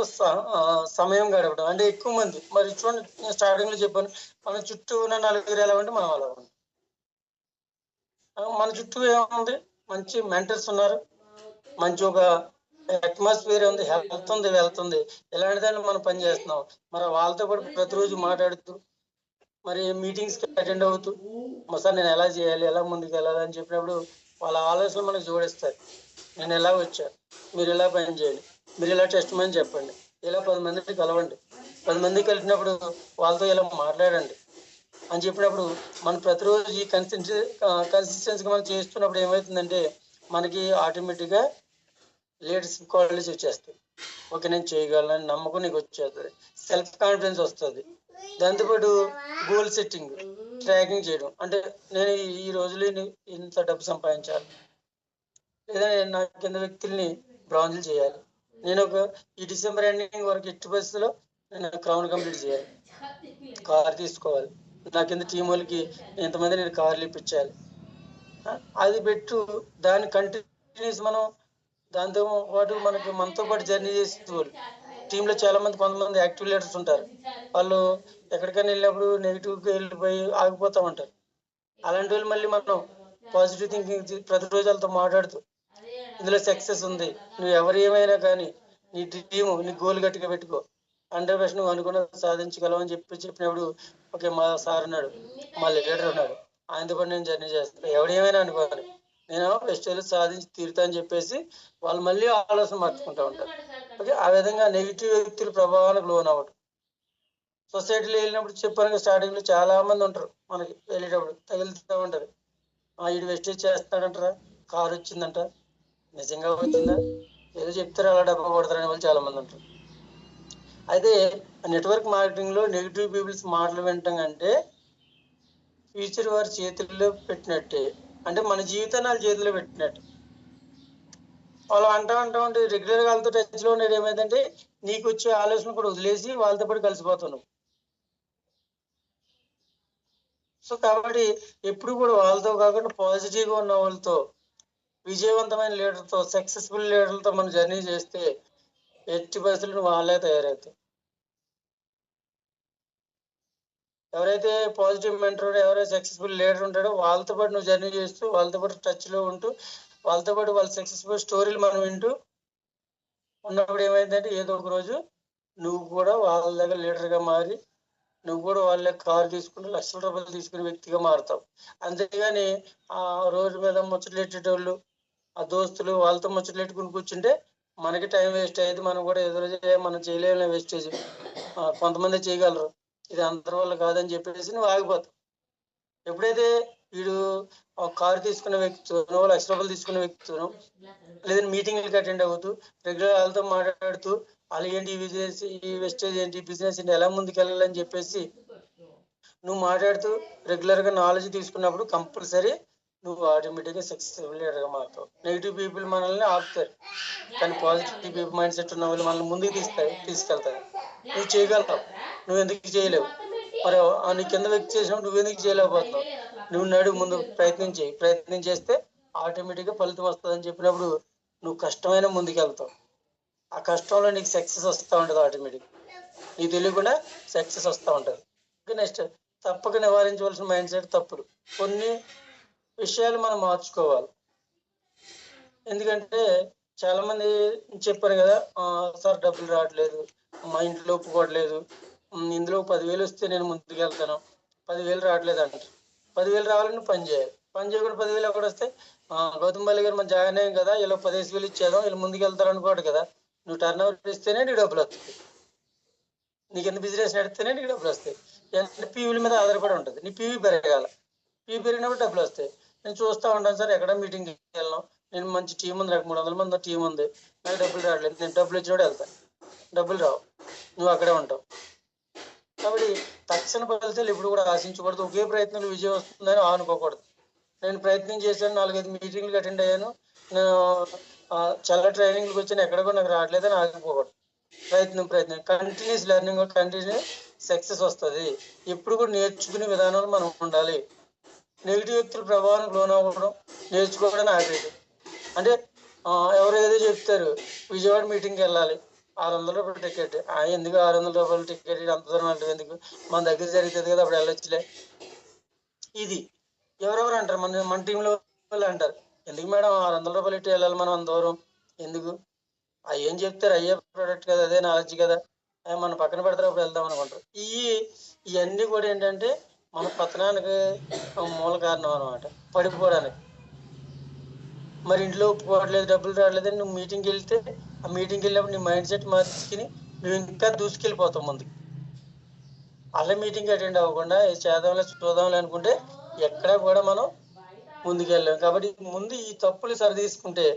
సమయం గడపడం అంటే ఎక్కువ మంది. మరి చూడండి, నేను స్టార్టింగ్లో చెప్పాను, మన చుట్టూ ఉన్న 4 ఎలా ఉంటే మనం అలా ఉంటాం. మన చుట్టూ ఏముంది, మంచి మెంటర్స్ ఉన్నారు, మంచి ఒక అట్మాస్ఫియర్ ఉంది, హెల్త్ ఉంది, వెల్త్ ఉంది. ఇలాంటి దాన్ని మనం పని చేస్తున్నాం. మరి వాళ్ళతో కూడా ప్రతిరోజు మాట్లాడుతూ మరి మీటింగ్స్కి అటెండ్ అవుతూ సార్ నేను ఎలా చేయాలి, ఎలా ముందుకు వెళ్ళాలి అని చెప్పినప్పుడు వాళ్ళ ఆలోచనలు మనకు జోడిస్తారు. నేను ఎలా వచ్చా, మీరు ఇలా పని చేయండి, మీరు ఇలా టెస్ట్ మని చెప్పండి, ఇలా 10 మందికి కలవండి, 10 మందికి కలిపినప్పుడు వాళ్ళతో ఇలా మాట్లాడండి అని చెప్పినప్పుడు మనం ప్రతిరోజు ఈ కన్సిస్టెన్సీగా మనం చేస్తున్నప్పుడు ఏమవుతుందంటే మనకి ఆటోమేటిక్గా లీడర్షిప్ క్వాలిటీస్ వచ్చేస్తాయి. ఓకే, నేను చేయగలను నమ్మకం నీకు వచ్చేస్తుంది, సెల్ఫ్ కాన్ఫిడెన్స్ వస్తుంది. దాంతోపాటు గోల్ సెట్టింగ్, ట్రాకింగ్ చేయడం. అంటే నేను ఈ రోజులో ఇంత డబ్బు సంపాదించాలి, లేదా నా కింద వ్యక్తుల్ని బ్రాంజులు చేయాలి, నేను ఈ డిసెంబర్ ఎండింగ్ వరకు ఎట్టి పరిస్థితుల్లో నేను క్రౌన్ కంప్లీట్ చేయాలి, కార్ తీసుకోవాలి, నా కింద టీం వాళ్ళకి ఎంతమంది నేను కార్లు ఇప్పించాలి, అది పెట్టు. దాన్ని కంటిన్యూస్ మనం దాంతో పాటు మనతో పాటు జర్నీ చేసేవాళ్ళు టీంలో చాలా మంది, కొంతమంది యాక్టివ్ లీడర్స్ ఉంటారు. వాళ్ళు ఎక్కడికైనా వెళ్ళినప్పుడు నెగిటివ్గా వెళ్ళిపోయి ఆగిపోతూ ఉంటారు. అలాంటి వాళ్ళు మళ్ళీ మనం పాజిటివ్ థింకింగ్ ప్రతిరోజు వాళ్ళతో మాట్లాడుతూ ఇందులో సక్సెస్ ఉంది, నువ్వు ఎవరు ఏమైనా కానీ నీ టీము నీ గోల్ గట్టిగా పెట్టుకో, 100% నువ్వు అనుకున్నది సాధించగలవు అని చెప్పినప్పుడు ఓకే మా సార్ ఉన్నాడు, మా లీడర్ ఉన్నాడు, ఆయనతో పాటు నేను జర్నీ చేస్తాను, ఎవడు ఏమైనా అనుకోవాలి, నేను బెస్ట్ సాధించి తీరుతా అని చెప్పేసి వాళ్ళు మళ్ళీ ఆలోచన మార్చుకుంటూ ఉంటారు. ఓకే, ఆ విధంగా నెగిటివ్ వ్యక్తుల ప్రభావానికి లోన్ అవ్వడం. సొసైటీలో వెళ్ళినప్పుడు చెప్పాను, స్టార్టింగ్లో చాలా మంది ఉంటారు, మనకి వెళ్ళేటప్పుడు తగులుతూ ఉంటారు. వీడు వెస్టేజ్ చేస్తాడంటారా, కారు వచ్చిందంట, నిజంగా వచ్చిందా, ఏదో చెప్తారు అలా డబ్బా కొడతారనే వాళ్ళు చాలా మంది ఉంటారు. అయితే నెట్వర్క్ మార్కెటింగ్ లో నెగిటివ్ పీపుల్స్ మాటలు వినటం అంటే ఫ్యూచర్ వారి చేతుల్లో పెట్టినట్టే, అంటే మన జీవితాన్ని వాళ్ళ చేతిలో పెట్టినట్టు. వాళ్ళు అంటూ ఉంటే రెగ్యులర్గా వాళ్ళతో టచ్లో ఉండేది ఏమైందంటే నీకు వచ్చే ఆలోచన కూడా వదిలేసి వాళ్ళతో పాటు కలిసిపోతున్నావు. సో కాబట్టి ఎప్పుడు కూడా వాళ్ళతో కాకుండా పాజిటివ్గా ఉన్న వాళ్ళతో, విజయవంతమైన లీడర్తో, సక్సెస్ఫుల్ లీడర్లతో మనం జర్నీ చేస్తే ఎట్టి పరిస్థితులు వాళ్ళే తయారవుతాయి. ఎవరైతే పాజిటివ్ మెంటర్, ఎవరైతే సక్సెస్ఫుల్ లీడర్ ఉంటాడో వాళ్ళతో పాటు నువ్వు జర్నీ చేస్తూ, వాళ్ళతో పాటు టచ్లో ఉంటూ, వాళ్ళతో పాటు వాళ్ళ సక్సెస్ఫుల్ స్టోరీలు మనం వింటూ ఉన్నప్పుడు ఏమైందంటే ఏదో ఒక రోజు నువ్వు కూడా వాళ్ళ దగ్గర లీడర్గా మారి నువ్వు కూడా వాళ్ళ కారు తీసుకుని లక్షల రూపాయలు తీసుకునే వ్యక్తిగా మారుతావు. అంతేగాని ఆ రోజు మీద ముచ్చట్లెట్టేటోళ్ళు, ఆ దోస్తులు వాళ్ళతో ముచ్చట్లెట్టుకుని కూర్చుంటే మనకి టైం వేస్ట్ అయ్యేది. మనం కూడా ఎదురు మనం చేయలేని వేస్టేజ్, కొంతమంది చేయగలరు, ఇది అందరి వల్ల కాదని చెప్పేసి నువ్వు ఆగిపోతావు. ఎప్పుడైతే వీడు కారు తీసుకున్న వ్యక్తితో, లక్ష రూపాయలు తీసుకున్న వ్యక్తితో లేదంటే మీటింగ్లకి అటెండ్ అవుతూ రెగ్యులర్ వాళ్ళతో మాట్లాడుతూ వాళ్ళు ఏంటి ఈ వెస్టేజ్ ఏంటి, బిజినెస్ ఏంటి, ఎలా ముందుకు వెళ్ళాలని చెప్పేసి నువ్వు మాట్లాడుతూ రెగ్యులర్గా నాలెడ్జ్ తీసుకున్నప్పుడు కంపల్సరీ నువ్వు ఆటోమేటిక్గా సక్సెస్ఫుల్ లీడర్గా మారుతావు. నెగిటివ్ పీపుల్ మనల్ని ఆపుతారు, కానీ పాజిటివ్ పీపుల్ మైండ్ సెట్ ఉన్న వాళ్ళు మనల్ని ముందుకు తీసుకెళ్తారు. నువ్వు చేయగలుగుతావు, నువ్వు ఎందుకు చేయలేవు? మరి నీ కింద వ్యక్తి చేసినప్పుడు నువ్వు ఎందుకు చేయలేకపోతున్నావు? నువ్వు నడు ముందు ప్రయత్నం చేస్తే ఆటోమేటిక్గా ఫలితం వస్తుందని చెప్పినప్పుడు నువ్వు కష్టమైన ముందుకు వెళ్తావు. ఆ కష్టంలో నీకు సక్సెస్ వస్తూ ఉంటుంది ఆటోమేటిక్, నీకు తెలియకుండా సక్సెస్ వస్తూ ఉంటుంది. నెక్స్ట్ తప్పక నివారించవలసిన మైండ్ సెట్ తప్పులు. కొన్ని విషయాలు మనం మార్చుకోవాలి. ఎందుకంటే చాలా మంది చెప్పారు కదా, సార్ డబ్బులు రావట్లేదు, మా ఇంట్లో ఒప్పుకోవట్లేదు, ఇందులో 10,000 వస్తే నేను ముందుకు వెళ్తాను, 10,000 రావట్లేదు అంటారు. 10,000 రావాలని పని చేయాలి, పని చేయకుండా 10,000 ఎక్కడ వస్తాయి? గౌతమ్ బాలి గారు మనం జాయిన్ అయ్యాం కదా, ఇలా 15,000 ఇచ్చేదాం, వీళ్ళు ముందుకు వెళ్తారు అనుకోడు కదా. నువ్వు టర్న్ ఓవర్ ఇస్తేనే నీకు డబ్బులు వస్తాయి, నీకు ఎంత బిజినెస్ నడిస్తేనే నీకు డబ్బులు వస్తాయి. పీవీల మీద ఆధారపడి ఉంటుంది. నీ పీవీ పెరగాల, పీవీ పెరిగినప్పుడు డబ్బులు వస్తాయి. నేను చూస్తూ ఉంటాను సార్, ఎక్కడ మీటింగ్కి వెళ్ళను, నేను మంచి టీం ఉంది, నాకు 300 మంది టీం ఉంది, నాకు డబ్బులు రావట్లేదు, నేను డబ్బులు ఇచ్చినప్పుడు వెళ్తాను, డబ్బులు రావు, నువ్వు అక్కడే ఉంటావు. కాబట్టి తక్షణ ఫలితాలు ఎప్పుడు కూడా ఆశించకూడదు. ఒకే ప్రయత్నంలో విజయం వస్తుందని అనుకోకూడదు. నేను ప్రయత్నం చేశాను, 4-5 మీటింగ్లకు అటెండ్ అయ్యాను, నేను చాలా ట్రైనింగ్లకు వచ్చాను, ఎక్కడ కూడా నాకు రావట్లేదని ఆగిపోకూడదు. ప్రయత్నం కంటిన్యూస్ లెర్నింగ్, కంటిన్యూస్ సక్సెస్ వస్తుంది. ఎప్పుడు కూడా నేర్చుకునే విధానంలో మనం ఉండాలి. నెగిటివ్ వ్యక్తుల ప్రభావానికి లోనవ్వడం, నేర్చుకోవడానికి ఆపేది. అంటే ఎవరు ఏదో చెప్తారు, విజయవాడ మీటింగ్కి వెళ్ళాలి, 600 రూపాయల టికెట్, ఎందుకు 600 రూపాయల టికెట్, అంత దూరం అంటే ఎందుకు, మన దగ్గర జరుగుతుంది కదా, అప్పుడు వెళ్ళొచ్చులే. ఇది ఎవరెవరు అంటారు, మన టీంలో వాళ్ళు అంటారు, ఎందుకు మేడం 600 రూపాయలు ఇట్టి వెళ్ళాలి మనం అంత దూరం ఎందుకు, ఏం చెప్తారు, అయ్యే ప్రోడక్ట్ కదా, అదే నాలెడ్జ్ కదా, మన పక్కన పెడతారు, అప్పుడు వెళ్దాం అనుకుంటారు. ఇవన్నీ కూడా ఏంటంటే మన పతనానికి మూల కారణం అనమాట, పడిపోవడానికి. మరి ఇంట్లో ఒప్పుకోవట్లేదు, డబ్బులు రావట్లేదు, నువ్వు మీటింగ్కి వెళ్తే ఆ మీటింగ్కి వెళ్ళినప్పుడు నీ మైండ్ సెట్ మార్చుకుని నువ్వు ఇంకా దూసుకెళ్ళిపోతావు ముందుకు. అలా మీటింగ్ అటెండ్ అవ్వకుండా చేద్దాంలే చూద్దాంలే అనుకుంటే ఎక్కడా కూడా మనం ముందుకెళ్ళాం. కాబట్టి ముందు ఈ తప్పులు సరిదీసుకుంటే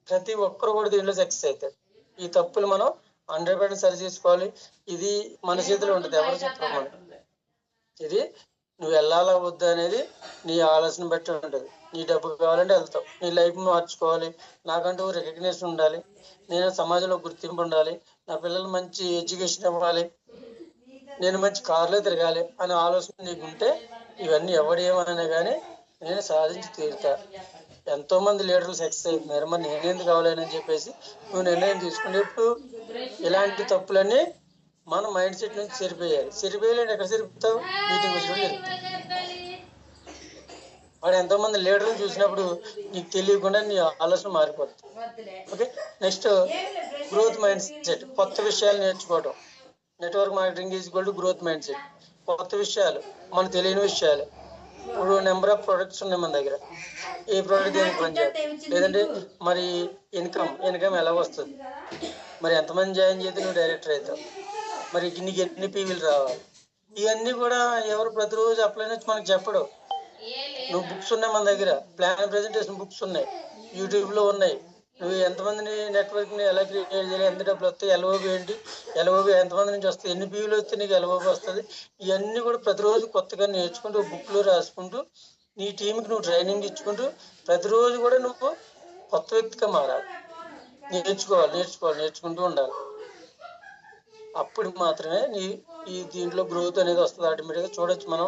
ప్రతి ఒక్కరు కూడా దీంట్లో సక్సెస్ అవుతారు. ఈ తప్పులు మనం 100% సరి చేసుకోవాలి. ఇది మన చేతిలో ఉంటుంది, ఎవరు చెప్పడం. ఇది నువ్వు వెళ్ళాలా వద్దా అనేది నీ ఆలోచన బట్టి ఉంటుంది. నీ డబ్బు కావాలంటే వెళ్తావు, నీ లైఫ్ మార్చుకోవాలి, నాకంటూ రికగ్నిషన్ ఉండాలి, నేను సమాజంలో గుర్తింపు ఉండాలి, నా పిల్లలు మంచి ఎడ్యుకేషన్ ఇవ్వాలి, నేను మంచి కార్లో తిరగాలి అనే ఆలోచన నీకు ఉంటే ఇవన్నీ ఎవడు ఏమన్నా కానీ నేను సాధించి తీరుతా. ఎంతో మంది లీడర్లు సక్సెస్ అవుతున్నారు, మరి నేనేందుకు కావాలని చెప్పేసి నువ్వు నిర్ణయం తీసుకునేప్పుడు ఇలాంటి తప్పులన్నీ మన మైండ్ సెట్ నుంచి సరిపోయాలి. ఎక్కడ సరిపోతావు? మీటింగ్ వచ్చినప్పుడు జరుగుతుంది. వాడు ఎంతో మంది లీడర్లు చూసినప్పుడు నీకు తెలియకుండా నీ ఆలోచన మారిపోతుంది. Okay, next growth mind set, కొత్త విషయాలు నేర్చుకోవడం. Network marketing is equal to growth mind set. కొత్త విషయాలు, మనకు తెలియని విషయాలు. ఇప్పుడు నెంబర్ ఆఫ్ ప్రొడక్ట్స్ ఉన్నాయి మన దగ్గర, ఏ ప్రోడక్ట్ దేనికి పనిచేయాలి, లేదంటే మరి ఇన్కమ్ ఎలా వస్తుంది, మరి ఎంతమంది జాయిన్ చేస్తే నువ్వు డైరెక్టర్ అవుతావు, మరి నీకు ఎన్ని పీవీలు రావాలి, ఇవన్నీ కూడా ఎవరు ప్రతిరోజు అప్లై నుంచి మనకు చెప్పడు. నువ్వు బుక్స్ ఉన్నాయి మన దగ్గర, ప్లాన్ ప్రెజెంటేషన్ బుక్స్ ఉన్నాయి, యూట్యూబ్లో ఉన్నాయి. నువ్వు ఎంతమందిని నెట్వర్క్ని ఎలా క్రియేట్ చేయాలి, ఎంత డబ్బులు వస్తాయి, ఎల్ఓబి ఏంటి, ఎల్ఓబి ఎంతమంది నుంచి వస్తాయి, ఎన్ని పీవీలు వస్తే నీకు ఎల్ఓబి వస్తుంది, ఇవన్నీ కూడా ప్రతిరోజు కొత్తగా నేర్చుకుంటూ బుక్లో రాసుకుంటూ నీ టీంకి నువ్వు ట్రైనింగ్ ఇచ్చుకుంటూ ప్రతిరోజు కూడా నువ్వు కొత్త వ్యక్తిగా మారాలి. నేర్చుకుంటూ ఉండాలి. అప్పుడు మాత్రమే ఈ దీంట్లో గ్రోత్ అనేది వస్తుంది ఆటోమేటిక్గా. చూడొచ్చు, మనం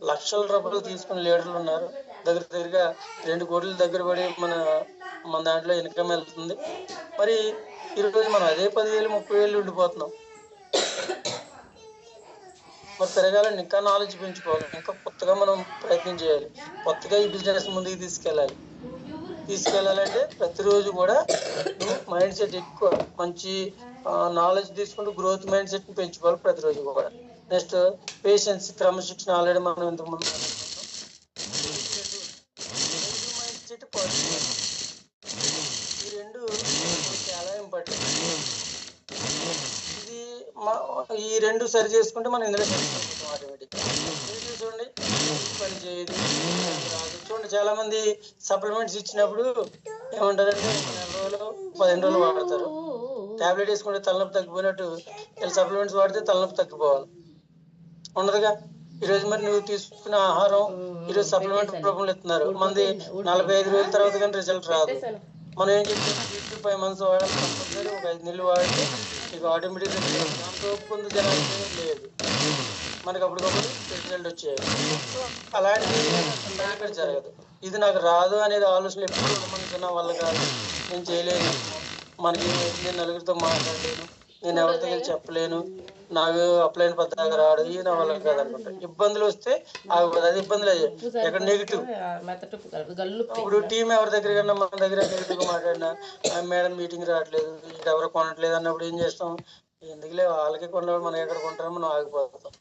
లక్షల రూపాయలు తీసుకునే లీడర్లు ఉన్నారు, దగ్గరగా 2 కోట్ల దగ్గర పడి మన దాంట్లో ఇన్కమ్ వెళ్తుంది. మరి ఈరోజు మనం అదే 10,000 30,000 ఉండిపోతున్నాం. మరి పెరగాలని ఇంకా నాలెడ్జ్ పెంచుకోవాలి, ఇంకా కొత్తగా మనం ప్రయత్నం చేయాలి, కొత్తగా ఈ బిజినెస్ ముందుకు తీసుకెళ్ళాలంటే ప్రతిరోజు కూడా నువ్వు మైండ్ సెట్ ఎక్కువ మంచి నాలెడ్జ్ తీసుకుంటూ గ్రోత్ మైండ్ సెట్ పెంచుకోవాలి ప్రతిరోజు కూడా. నెక్స్ట్ పేషెన్స్, క్రమశిక్షణ. ఆల్రెడీ మనం ఇంతకుముందు మైండ్ సెట్, పాజిటివ్, ఈ రెండు చాలా ఇంపార్టెంట్. ఈ రెండు సరి చేసుకుంటే మనం ఇందులో ఆటోమేటిక్. చూడండి, పని చేయదు, చూడండి చాలా మంది సప్లిమెంట్స్ ఇచ్చినప్పుడు ఏమంటారంటే 4 రోజులు 15 రోజులు వాడతారు, టాబ్లెట్ వేసుకుంటే తలనొప్పి తగ్గిపోయినట్టు వీళ్ళు సప్లిమెంట్స్ వాడితే తలనొప్పి తగ్గిపోవాలి ఉండదుగా. ఈరోజు మరి నువ్వు తీసుకున్న ఆహారం ఈరోజు సప్లిమెంట్ రూపంలో ఇస్తున్నారు, మనది 45 రోజుల తర్వాత కానీ రిజల్ట్ రాదు. మనం ఏం చెప్తాం, 5 months వాడాలి కంపల్సరీ, ఒక 5 నెలలు వాడితే నీకు ఆటోమేటిక్గా దాంతో ఒప్పుకుంది జనానికి లేదు, మనకు అప్పటికప్పుడు రిజల్ట్ వచ్చేది. సో అలాంటి ఇక్కడ జరగదు. ఇది నాకు రాదు అనేది ఆలోచన ఎప్పుడు మనకి నా వల్ల కాదు, నేను చేయలేను, మనకి నేను నలుగురితో మాట్లాడలేను, నేను ఎవరితో వెళ్ళి చెప్పలేను, నాకు అప్లైన్ పద్ధతిగా రాడు, ఈ నా వల్ల కాదనుకుంటా. ఇబ్బందులు వస్తే అది ఇబ్బందులు అయ్యాయి. ఎక్కడ నెగిటివ్. ఇప్పుడు టీం ఎవరి దగ్గర కన్నా మన దగ్గర నెగిటివ్గా మాట్లాడినా, మేడం మీటింగ్ రావట్లేదు, ఇక్కడ ఎవరు కొనట్లేదు అన్నప్పుడు ఏం చేస్తాం? ఎందుకులే వాళ్ళకి కొన్నప్పుడు మనం ఎక్కడ కొంటామో మనం ఆగిపోతాం.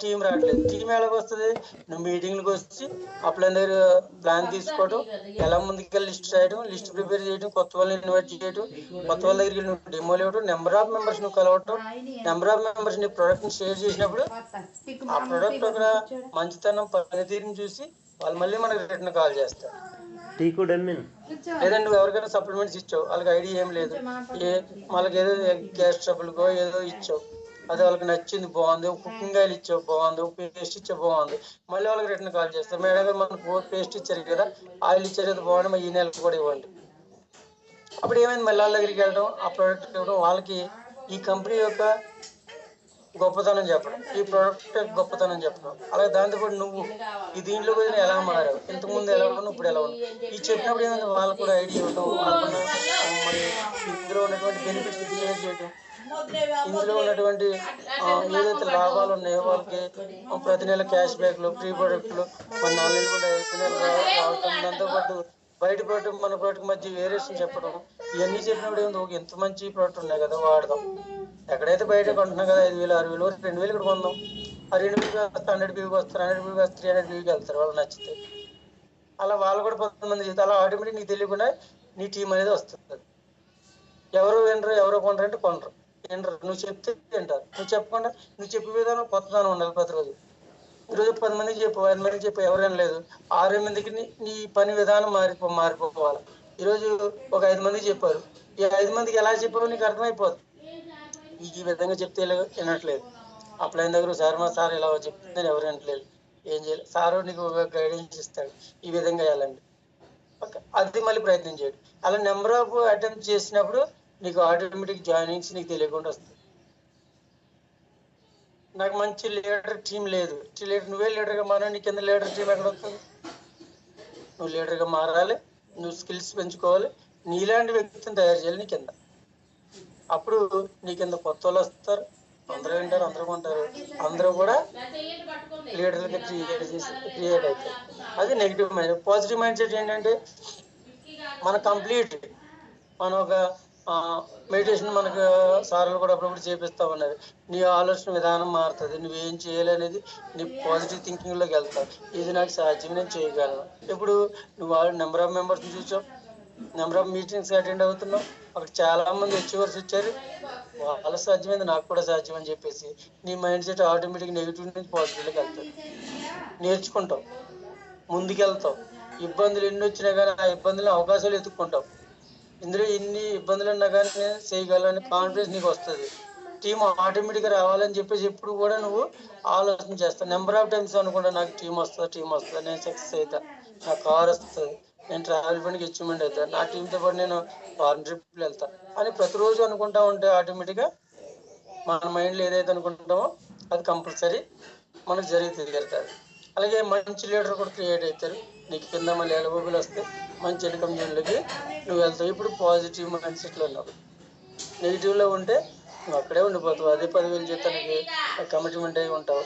టీం రావట్లేదు, టీం ఎలాగ వస్తుంది? నువ్వు మీటింగ్లకు వచ్చి అప్లైన్ దగ్గర ప్లాన్ తీసుకోవడం, ఎలా ముందుకెళ్ళి లిస్ట్ రాయడం, లిస్ట్ ప్రిపేర్ చేయడం, కొత్త వాళ్ళని ఇన్వైట్ చేయడం, కొత్త వాళ్ళ దగ్గరికి నువ్వు డెమోలు ఇవ్వడం, నెంబర్ ఆఫ్ మెంబర్స్ నువ్వు కలవటం, నెంబర్ ఆఫ్ మెంబర్స్ నీ ప్రోడక్ట్ని షేర్ చేసినప్పుడు ఆ ప్రోడక్ట్ ఒక మంచితనం పనితీరుని చూసి వాళ్ళు మళ్ళీ మనకి రిటర్న్ కాల్ చేస్తారు. లేదంటే నువ్వు ఎవరికైనా సప్లిమెంట్స్ ఇచ్చావు, వాళ్ళకి ఐడియా ఏం లేదు, వాళ్ళకి ఏదో గ్యాస్ ట్రబుల్కో ఏదో ఇచ్చావు, అది వాళ్ళకి నచ్చింది, బాగుంది, కుకింగ్ ఆయిల్ ఇచ్చావు బాగుంది, పేస్ట్ ఇచ్చావు బాగుంది, మళ్ళీ వాళ్ళకి రిటర్న్ కాల్ చేస్తారు. మేడం గారు మనకు పేస్ట్ ఇచ్చారు కదా, ఆయిల్ ఇచ్చారు కదా బాగుంది, మరి ఈ నెలకు కూడా ఇవ్వండి. అప్పుడు ఏమైంది? మళ్ళీ వాళ్ళ దగ్గరికి వెళ్ళడం, ఆ ప్రోడక్ట్ ఇవ్వడం, వాళ్ళకి ఈ కంపెనీ యొక్క గొప్పతనం చెప్పడం, ఈ ప్రోడక్ట్ గొప్పతనం చెప్పడం. అలాగే దాంతోపాటు నువ్వు ఈ దీంట్లో కూడా ఎలా మారావు, ఇంతకుముందు ఎలా ఉన్నావు, ఇప్పుడు ఎలా ఉన్నావు, ఈ చెప్పినప్పుడు ఏమైంది? వాళ్ళకు కూడా ఐడియా ఇవ్వడం, వాళ్ళకున్న మరి ఇందులో ఉన్నటువంటి బెనిఫిట్స్ క్రియేట్ చేయడం, ఇందులో ఉన్నటువంటి ఏదైతే లాభాలు ఉన్నాయో వాళ్ళకి ప్రతి నెల క్యాష్ బ్యాక్లు, ఫ్రీ ప్రొడక్ట్లు, మన 4 నెలలు కూడా 5 నెలలు రావటం, దాంతోపాటు బయట ప్రోడక్ట్ మన ప్రోడక్ట్ మధ్య వేరియేషన్ చెప్పడం, ఇవన్నీ చెప్పినప్పుడు ఏముంది? ఒక ఎంత మంచి ప్రోడక్ట్ ఉన్నాయి కదా, వాడదాం. ఎక్కడైతే బయట కొంటున్నాం కదా 5,000, 6,000, 2,000 ఇక్కడ కొందాం. ఆ 2,000 వస్తే 100 పీకి వస్తారు, 100 పీకి వస్తే 300 పీకి వెళ్తారు వాళ్ళు నచ్చితే. అలా వాళ్ళు కూడా 10 మంది చేస్తారు. అలా ఆటోమేటిక్ నీకు తెలియకుండా నీ టీం అనేది వస్తుంది. ఎవరు వినరు, ఎవరో కొంటారు అంటే కొనరు, వినరు. నువ్వు చెప్తే వింటారు, నువ్వు చెప్పకుండా నువ్వు చెప్పే విధానం కొత్తదానం ఉండాలి ప్రతిరోజు. ఈరోజు 10 మందికి చెప్పు, 5 మందికి చెప్పు, ఎవరైనా లేదు, 6 మందికి నీ పని విధానం మారిపోవాలి. ఈరోజు ఒక 5 మందికి చెప్పారు, ఈ 5 మందికి ఎలా చెప్పావో నీకు అర్థమైపోతుంది. ఈ విధంగా చెప్తే వినట్లేదు. అప్లైన్ దగ్గర సార్ ఇలా చెప్తే ఎవరు వినట్లేదు, ఏం చేయాలి? సారు నీకు గైడెన్స్ ఇస్తాడు, ఈ విధంగా వెళ్ళండి, అది మళ్ళీ ప్రయత్నం చేయడు. అలా నెంబర్ ఆఫ్ అటెంప్ట్ చేసినప్పుడు నీకు ఆటోమేటిక్ జాయినింగ్స్ నీకు తెలియకుండా వస్తుంది. నాకు మంచి లీడర్ టీం లేదు, నువ్వే లీడర్గా మారా, నీ కింద లీడర్ టీం ఎక్కడ వస్తుంది? నువ్వు లీడర్గా మారాలి, నువ్వు స్కిల్స్ పెంచుకోవాలి, నీలాంటి వ్యక్తిని తయారు చేయాలి నీ కింద. అప్పుడు నీ కింద కొత్త వాళ్ళు వస్తారు, అందరూ వింటారు, అందరూ కొంటారు, అందరూ కూడా లీడర్లుగా క్రియేట్ అవుతారు. అది negative mind. Positive mind set ఏంటంటే మన కంప్లీట్ మన ఒక మెడిటేషన్ మనకు సార్లు కూడా అప్పుడప్పుడు చేపిస్తా ఉన్నారు. నీ ఆలోచన విధానం మారుతుంది, నువ్వేం చేయాలి అనేది నీ పాజిటివ్ థింకింగ్లోకి వెళ్తావు. ఇది నాకు సాధ్యం, నేను చేయగలను. ఇప్పుడు నువ్వు నెంబర్ ఆఫ్ మెంబర్స్ని చూసావు, నెంబర్ ఆఫ్ మీటింగ్స్ అటెండ్ అవుతున్నావు, అక్కడ చాలా మంది అచీవర్స్ వచ్చారు, వాళ్ళ సాధ్యమైంది నాకు కూడా సాధ్యం అని చెప్పేసి నీ మైండ్ సెట్ ఆటోమేటిక్ నెగిటివ్ నుంచి పాజిటివ్లోకి వెళ్తావు. నేర్చుకుంటావు, ముందుకెళ్తావు. ఇబ్బందులు ఎన్ని వచ్చినా కానీ ఆ ఇబ్బందులను అవకాశాలు ఎత్తుక్కుంటావు. ఇందులో ఎన్ని ఇబ్బందులు ఉన్నా కానీ నేను చేయగలను కాన్ఫిడెన్స్ నీకు వస్తుంది. టీం ఆటోమేటిక్గా రావాలని చెప్పేసి ఎప్పుడు కూడా నువ్వు ఆలోచన చేస్తావు. నెంబర్ ఆఫ్ టైమ్స్ అనుకుంటా నాకు టీం వస్తుంది, నేను సక్సెస్ అవుతా, నా కార్ వస్తుంది, నేను ట్రావెల్ పనికి అచీవ్మెంట్ అవుతాను, నా టీంతో పాటు నేను ఫారెన్ ట్రిప్లు వెళ్తాను అని ప్రతిరోజు అనుకుంటా ఉంటే ఆటోమేటిక్గా మన మైండ్లో ఏదైతే అనుకుంటామో అది కంపల్సరీ మనకు జరిగి తీరుతుంది. అలాగే మంచి లీడర్ కూడా క్రియేట్ అవుతారు, నీకు కింద మళ్ళీ ఎలబుల్ వస్తే మంచి ఇన్కమ్ జోన్లోకి నువ్వు వెళ్తావు. ఇప్పుడు పాజిటివ్ మైండ్ సెట్లో ఉన్నావు. నెగిటివ్లో ఉంటే నువ్వు అక్కడే ఉండిపోతావు, అదే 10,000 జీతానికి కమిట్మెంట్ అయి ఉంటావు.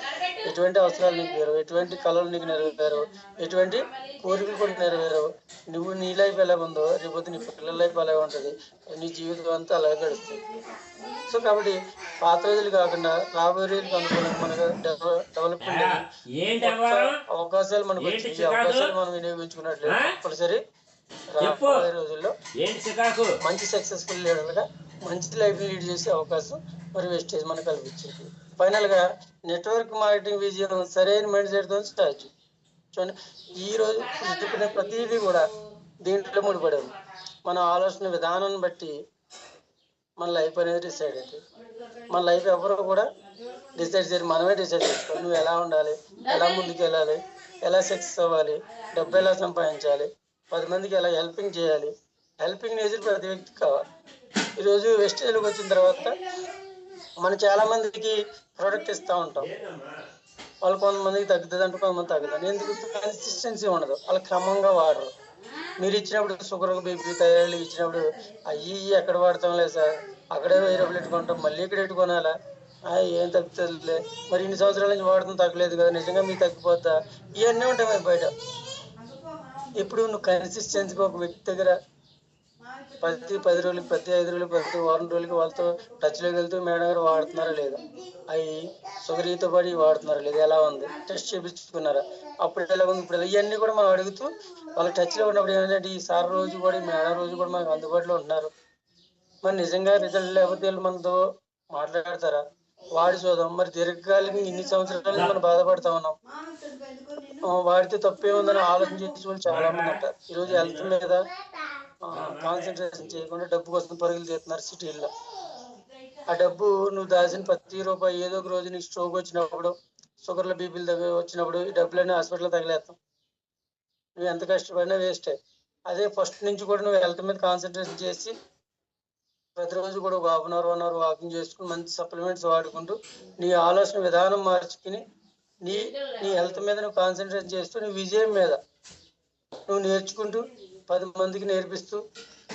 ఎటువంటి అవసరాలు నీకు వేరవు, ఎటువంటి కళలు నీకు నెరవేరవు, ఎటువంటి కోరికలు కూడా నెరవేరవు. నువ్వు నీ లైఫ్ ఎలా ఉందో రేపొద్దు నీ పిల్లల లైఫ్ అలాగే ఉంటుంది, నీ జీవితం అంతా అలాగే గడుస్తుంది. సో కాబట్టి పాత రోజులు కాకుండా రాబోయే రోజులకు అనుకూలంగా మనకు డెవలప్మెంట్ అవకాశాలు మనకు వచ్చి ఈ అవకాశాలు మనం వినియోగించుకున్నట్లయితే కంపల్సరీ రాబోయే రోజుల్లో మంచి సక్సెస్ఫుల్ లీడర్గా మంచి లైఫ్ లీడ్ చేసే అవకాశం మరి వెస్టేజ్ మనకు కల్పించింది. ఫైనల్గా నెట్వర్క్ మార్కెటింగ్ విజయం సరైన మైండ్ సెట్తో స్టార్ట్. చూడండి, ఈ రోజు చెప్పిన ప్రతిదీ కూడా దీంట్లో ముడిపడి ఉంది. మన ఆలోచన విధానాన్ని బట్టి మన లైఫ్ అనేది డిసైడ్ అవుతుంది. మన లైఫ్ ఎవరో కూడా డిసైడ్ చేయరు, మనమే డిసైడ్ చేసుకోవాలి. నువ్వు ఎలా ఉండాలి, ఎలా ముందుకు వెళ్ళాలి, ఎలా సక్సెస్ అవ్వాలి, డబ్బు ఎలా సంపాదించాలి, 10 మందికి ఎలా హెల్పింగ్ చేయాలి. హెల్పింగ్ నేచర్ ప్రతి వ్యక్తికి కావాలి. ఈరోజు వెస్టేజ్లోకి వచ్చిన తర్వాత మనం చాలా మందికి ప్రోడక్ట్ ఇస్తూ ఉంటాం, వాళ్ళు కొంతమందికి తగ్గుతుంది అంటే కొంతమంది తగ్గుతుంది. ఎందుకు? కన్సిస్టెన్సీ ఉండదు, వాళ్ళు క్రమంగా వాడరు. మీరు ఇచ్చినప్పుడు షుగర్ బీపీ థైరాయిడ్ ఇచ్చినప్పుడు అయ్యి ఎక్కడ వాడతాం లేదు సార్, అక్కడే 1000 రూపాయలు పెట్టుకుంటాం, మళ్ళీ ఇక్కడ పెట్టుకోనాలా, ఏం తగ్గుతుందిలే, మరి ఇన్ని సంవత్సరాల నుంచి వాడటం తగ్గలేదు కదా, నిజంగా మీకు తగ్గిపోద్దా, ఇవన్నీ ఉంటాయి మరి బయట. ఇప్పుడు నువ్వు కన్సిస్టెన్సీగా ఒక వ్యక్తి దగ్గర ప్రతి 10 రోజులకి, ప్రతి 5 రోజులకి, ప్రతి వారం రోజులకి వాళ్ళతో టచ్లోకి వెళ్తూ మేడం గారు వాడుతున్నారా లేదా, అవి షుగర్తో పాటు వాడుతున్నారా లేదా, ఎలా ఉంది, టెస్ట్ చేయించుకున్నారా, అప్పుడు ఎలా ఉంది, ఇప్పుడు ఇవన్నీ కూడా మనం అడుగుతూ వాళ్ళ టచ్లో ఉన్నప్పుడు ఏమంటే ఈ సార్ రోజు కూడా, ఈ మేడం రోజు కూడా మనకు అందుబాటులో ఉంటున్నారు, మరి నిజంగా రిజల్ట్ లేకపోతే వీళ్ళు మనతో మాట్లాడతారా, వాడి చూద్దాం. మరి దీర్ఘకాలిక ఇన్ని సంవత్సరాల నుంచి మనం బాధపడతా ఉన్నాం, వాడితే తప్పే ఉందని ఆలోచన చేసే వాళ్ళు చాలా మంది అంటారు. ఈరోజు హెల్త్ మీద కాన్సన్ట్రేషన్ చేయకుండా డబ్బు కోసం పరుగులు తీస్తున్నారు సిటీల్లో. ఆ డబ్బు నువ్వు దాచిన ప్రతి రూపాయి ఏదో ఒక రోజు నీకు స్ట్రోక్ వచ్చినప్పుడు, షుగర్ల బీపీలు దగ్గర వచ్చినప్పుడు ఈ డబ్బులన్నీ హాస్పిటల్ తగిలేస్తాం, నువ్వు ఎంత కష్టపడినా వేస్టే. అదే ఫస్ట్ నుంచి కూడా నువ్వు హెల్త్ మీద కాన్సన్ట్రేషన్ చేసి ప్రతిరోజు కూడా ఒక 1/2 వాకింగ్ చేసుకుని మంచి సప్లిమెంట్స్ వాడుకుంటూ నీ ఆలోచన విధానం మార్చుకుని నీ నీ హెల్త్ మీద నువ్వు కాన్సన్ట్రేట్ చేస్తూ నీ విజయం మీద నువ్వు నేర్చుకుంటూ 10 మందికి నేర్పిస్తూ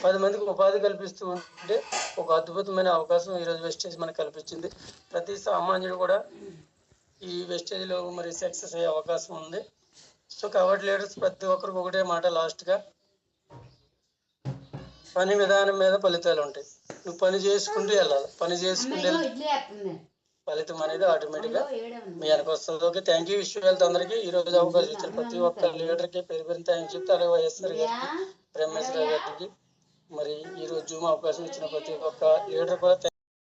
10 మందికి ఉపాధి కల్పిస్తూ ఉంటే ఒక అద్భుతమైన అవకాశం ఈరోజు వెస్టేజ్ మనకు కల్పించింది. ప్రతి సామాన్యుడు కూడా ఈ వెస్టేజ్లో మరి సక్సెస్ అయ్యే అవకాశం ఉంది. సో కాబట్టి లీడర్స్ ప్రతి ఒక్కరికి ఒకటే మాట లాస్ట్గా, పని విధానం మీద ఫలితాలు ఉంటాయి. నువ్వు పని చేసుకుంటూ వెళ్ళాలి, పని చేసుకుంటూ ఫలితం అనేది ఆటోమేటిక్గా మీ వెనక వస్తుంది. Okay, thank you. Wish health అందరికీ. ఈ రోజు అవకాశం ఇచ్చారు ప్రతి ఒక్క లీడర్కి పేరు పేరు థ్యాంక్స్ చెప్తే, అలాగే వైఎస్ఆర్ గారికి, బ్రహ్మేశ్వర గారికి, మరి ఈ రోజు జూమ్ అవకాశం ఇచ్చిన ప్రతి ఒక్క లీడర్ కూడా